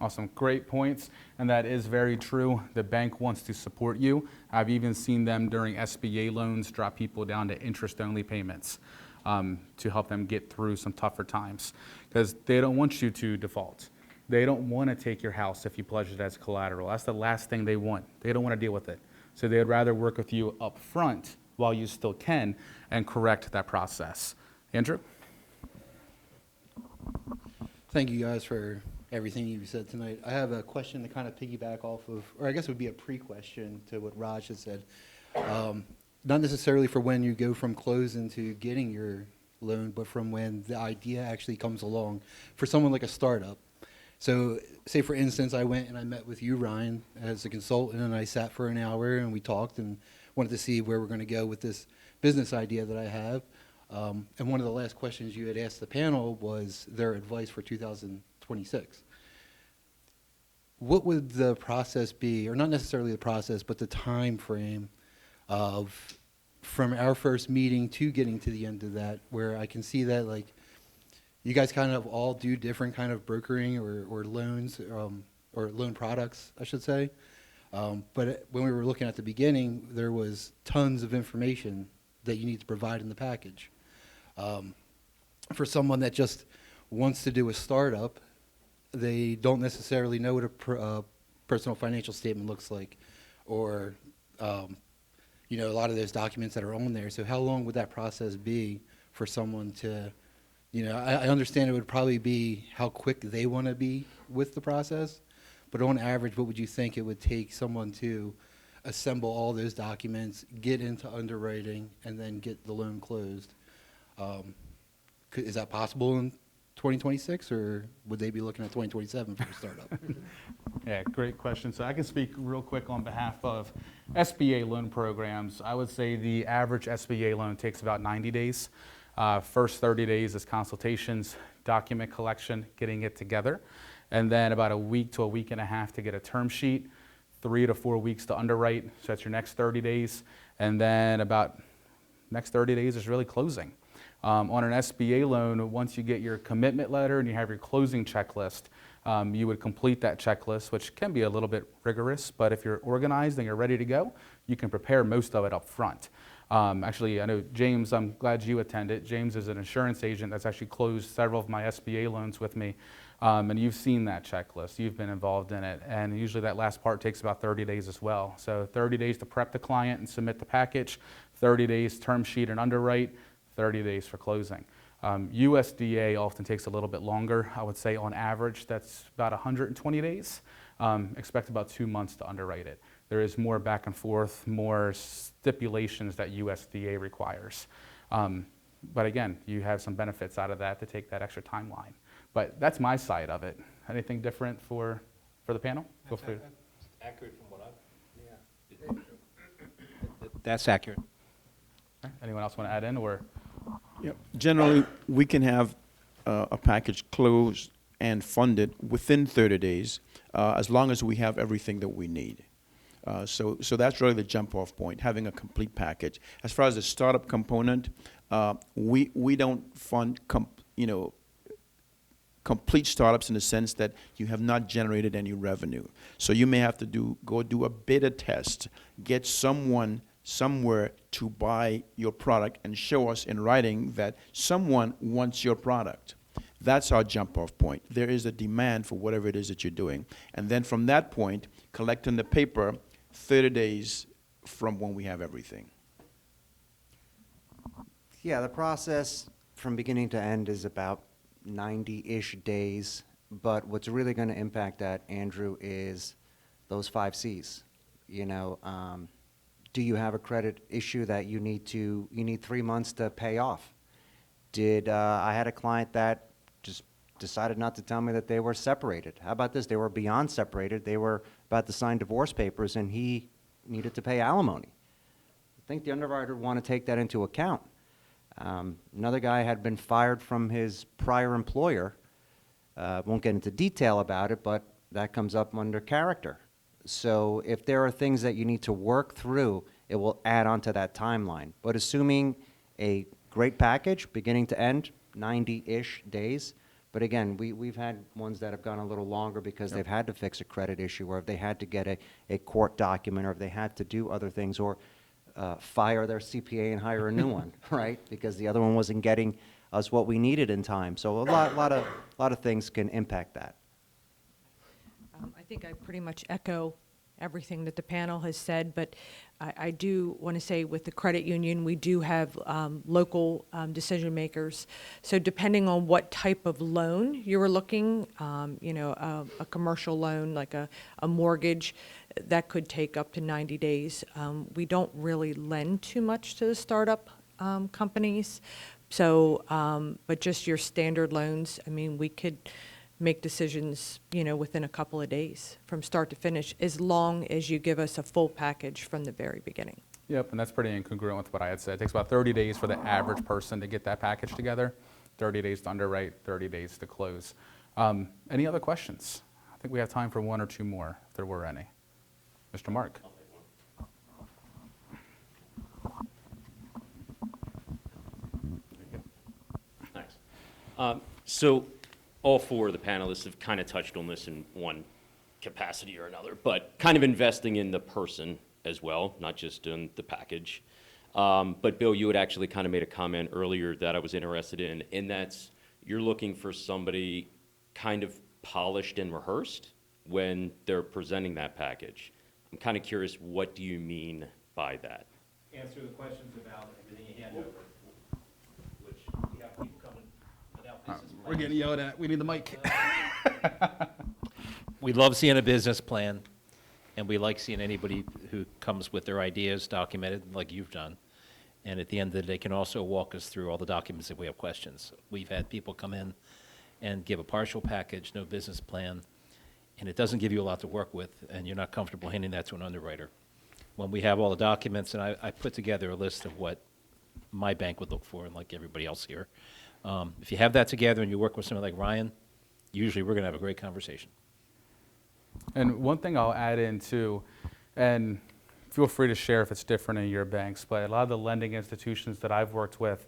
Speaker 2: Awesome, great points, and that is very true. The bank wants to support you. I've even seen them during SBA loans drop people down to interest-only payments to help them get through some tougher times, because they don't want you to default. They don't want to take your house if you pledge it as collateral. That's the last thing they want. They don't want to deal with it. So they'd rather work with you up front while you still can and correct that process. Andrew?
Speaker 9: Thank you guys for everything you said tonight. I have a question to kind of piggyback off of, or I guess it would be a pre-question to what Raj had said. Not necessarily for when you go from closing to getting your loan, but from when the idea actually comes along for someone like a startup. So say, for instance, I went and I met with you, Ryan, as a consultant, and I sat for an hour and we talked and wanted to see where we're going to go with this business idea that I have. And one of the last questions you had asked the panel was their advice for 2026. What would the process be, or not necessarily the process, but the time frame of from our first meeting to getting to the end of that, where I can see that, like, you guys kind of all do different kind of brokering or loans, or loan products, I should say. But when we were looking at the beginning, there was tons of information that you need to provide in the package. For someone that just wants to do a startup, they don't necessarily know what a personal financial statement looks like, or you know, a lot of those documents that are on there. So how long would that process be for someone to, you know, I understand it would probably be how quick they want to be with the process, but on average, what would you think it would take someone to assemble all those documents, get into underwriting, and then get the loan closed? Is that possible in 2026, or would they be looking at 2027 for a startup?
Speaker 2: Yeah, great question. So I can speak real quick on behalf of SBA loan programs. I would say the average SBA loan takes about 90 days. First 30 days is consultations, document collection, getting it together, and then about a week to a week and a half to get a term sheet, 3 to 4 weeks to underwrite, so that's your next 30 days, and then about next 30 days is really closing. On an SBA loan, once you get your commitment letter and you have your closing checklist, you would complete that checklist, which can be a little bit rigorous, but if you're organized and you're ready to go, you can prepare most of it up front. Actually, I know James, I'm glad you attended. James is an insurance agent that's actually closed several of my SBA loans with me, and you've seen that checklist. You've been involved in it, and usually that last part takes about 30 days as well. So 30 days to prep the client and submit the package, 30 days term sheet and underwrite, 30 days for closing. USDA often takes a little bit longer. I would say on average that's about 120 days. Expect about 2 months to underwrite it. There is more back and forth, more stipulations that USDA requires. But again, you have some benefits out of that to take that extra timeline. But that's my side of it. Anything different for the panel? Feel free.
Speaker 7: Accurate from what I've, yeah. That's accurate.
Speaker 2: Anyone else want to add in, or?
Speaker 6: Yeah, generally, we can have a package closed and funded within 30 days, as long as we have everything that we need. So that's really the jump-off point, having a complete package. As far as the startup component, we don't fund complete startups in the sense that you have not generated any revenue. So you may have to go do a beta test, get someone somewhere to buy your product and show us in writing that someone wants your product. That's our jump-off point. There is a demand for whatever it is that you're doing. And then from that point, collecting the paper 30 days from when we have everything.
Speaker 5: Yeah, the process from beginning to end is about 90-ish days, but what's really going to impact that, Andrew, is those 5 C's. You know, do you have a credit issue that you need 3 months to pay off? I had a client that just decided not to tell me that they were separated. How about this? They were beyond separated. They were about to sign divorce papers, and he needed to pay alimony. I think the underwriter would want to take that into account. Another guy had been fired from his prior employer. Won't get into detail about it, but that comes up under character. So if there are things that you need to work through, it will add on to that timeline. But assuming a great package, beginning to end, 90-ish days. But again, we've had ones that have gone a little longer because they've had to fix a credit issue, or if they had to get a court document, or if they had to do other things, or fire their CPA and hire a new one, right? Because the other one wasn't getting us what we needed in time. So a lot of things can impact that.
Speaker 4: I think I pretty much echo everything that the panel has said, but I do want to say with the credit union, we do have local decision makers. So depending on what type of loan you were looking, a commercial loan like a mortgage, that could take up to 90 days. We don't really lend too much to the startup companies. So, but just your standard loans, I mean, we could make decisions, within a couple of days from start to finish, as long as you give us a full package from the very beginning.
Speaker 2: Yep, and that's pretty incongruent with what I had said. It takes about 30 days for the average person to get that package together, 30 days to underwrite, 30 days to close. Any other questions? I think we have time for 1 or 2 more, if there were any. Mr. Mark.
Speaker 10: Thanks. So all 4 of the panelists have kind of touched on this in one capacity or another, but kind of investing in the person as well, not just in the package. But Bill, you had actually kind of made a comment earlier that I was interested in, and that's, you're looking for somebody kind of polished and rehearsed when they're presenting that package. I'm kind of curious, what do you mean by that?
Speaker 7: Answer the questions about everything you hand over, which we have people coming without business plans.
Speaker 2: We're getting yelled at. We need the mic.
Speaker 7: We love seeing a business plan, and we like seeing anybody who comes with their ideas documented, like you've done. And at the end of the day, can also walk us through all the documents if we have questions. We've had people come in and give a partial package, no business plan, and it doesn't give you a lot to work with, and you're not comfortable handing that to an underwriter. When we have all the documents, and I put together a list of what my bank would look for, and like everybody else here. If you have that together and you work with someone like Ryan, usually we're going to have a great conversation.
Speaker 2: And one thing I'll add in too, and feel free to share if it's different in your banks, but a lot of the lending institutions that I've worked with,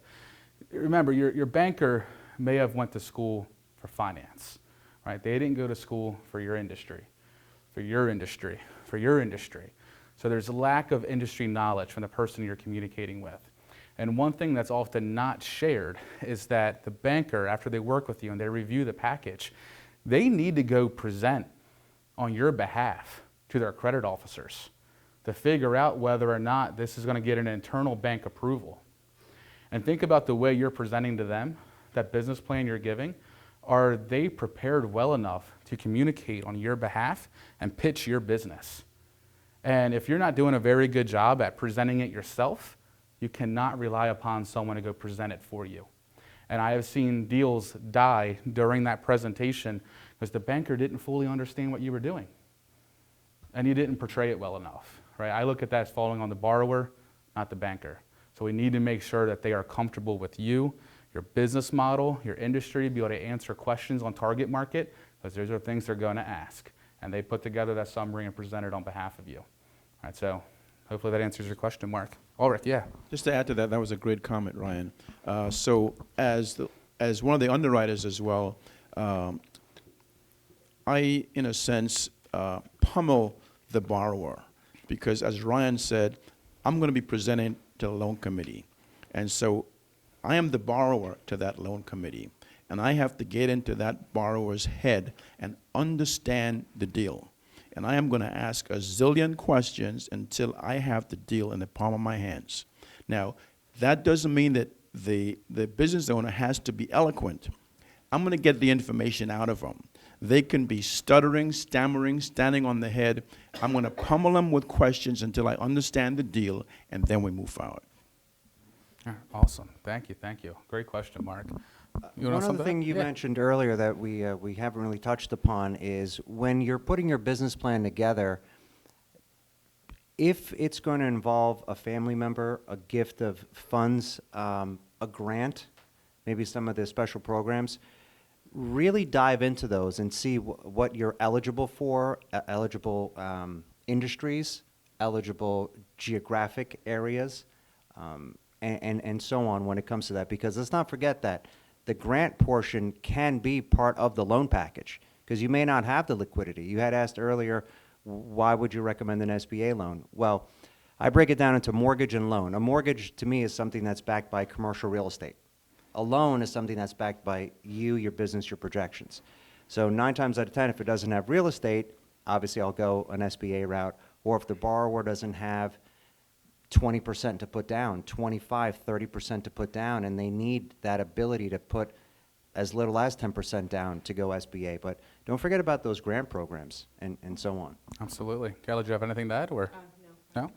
Speaker 2: remember your banker may have went to school for finance, right? They didn't go to school for your industry, for your industry, for your industry. So there's a lack of industry knowledge from the person you're communicating with. And one thing that's often not shared is that the banker, after they work with you and they review the package, they need to go present on your behalf to their credit officers to figure out whether or not this is going to get an internal bank approval. And think about the way you're presenting to them, that business plan you're giving. Are they prepared well enough to communicate on your behalf and pitch your business? And if you're not doing a very good job at presenting it yourself, you cannot rely upon someone to go present it for you. And I have seen deals die during that presentation because the banker didn't fully understand what you were doing. And you didn't portray it well enough, right? I look at that as falling on the borrower, not the banker. So we need to make sure that they are comfortable with you, your business model, your industry, be able to answer questions on target market, because those are things they're going to ask. And they put together that summary and present it on behalf of you. All right, so hopefully that answers your question, Mark. Ulrich, yeah.
Speaker 6: Just to add to that, that was a great comment, Ryan. So as one of the underwriters as well, I, in a sense, pummel the borrower because, as Ryan said, I'm going to be presenting to the loan committee. And so I am the borrower to that loan committee. And I have to get into that borrower's head and understand the deal. And I am going to ask a zillion questions until I have the deal in the palm of my hands. Now, that doesn't mean that the business owner has to be eloquent. I'm going to get the information out of them. They can be stuttering, stammering, standing on the head. I'm going to pummel them with questions until I understand the deal, and then we move forward.
Speaker 2: Awesome. Thank you. Thank you. Great question, Mark.
Speaker 5: One other thing you mentioned earlier that we haven't really touched upon is when you're putting your business plan together, if it's going to involve a family member, a gift of funds, a grant, maybe some of the special programs, really dive into those and see what you're eligible for, eligible industries, eligible geographic areas, and so on when it comes to that. Because let's not forget that the grant portion can be part of the loan package because you may not have the liquidity. You had asked earlier, why would you recommend an SBA loan? Well, I break it down into mortgage and loan. A mortgage to me is something that's backed by commercial real estate. A loan is something that's backed by you, your business, your projections. So 9 times out of 10, if it doesn't have real estate, obviously I'll go an SBA route. Or if the borrower doesn't have 20% to put down, 25, 30% to put down, and they need that ability to put as little as 10% down to go SBA. But don't forget about those grant programs and so on.
Speaker 2: Absolutely. Kelly, do you have anything to add? Or? No?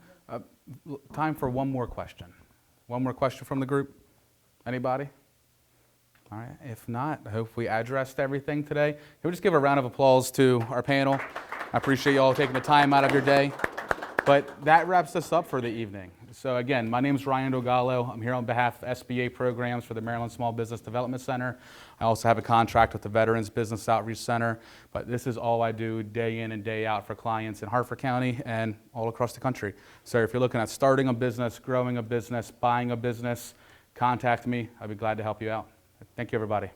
Speaker 2: Time for one more question. One more question from the group? Anybody? All right. If not, I hope we addressed everything today. Can we just give a round of applause to our panel? I appreciate you all taking the time out of your day. But that wraps us up for the evening. So again, my name is Ryan Dogallo. I'm here on behalf of SBA programs for the Maryland Small Business Development Center. I also have a contract with the Veterans Business Outreach Center. But this is all I do day in and day out for clients in Harford County and all across the country. So if you're looking at starting a business, growing a business, buying a business, contact me. I'd be glad to help you out. Thank you, everybody.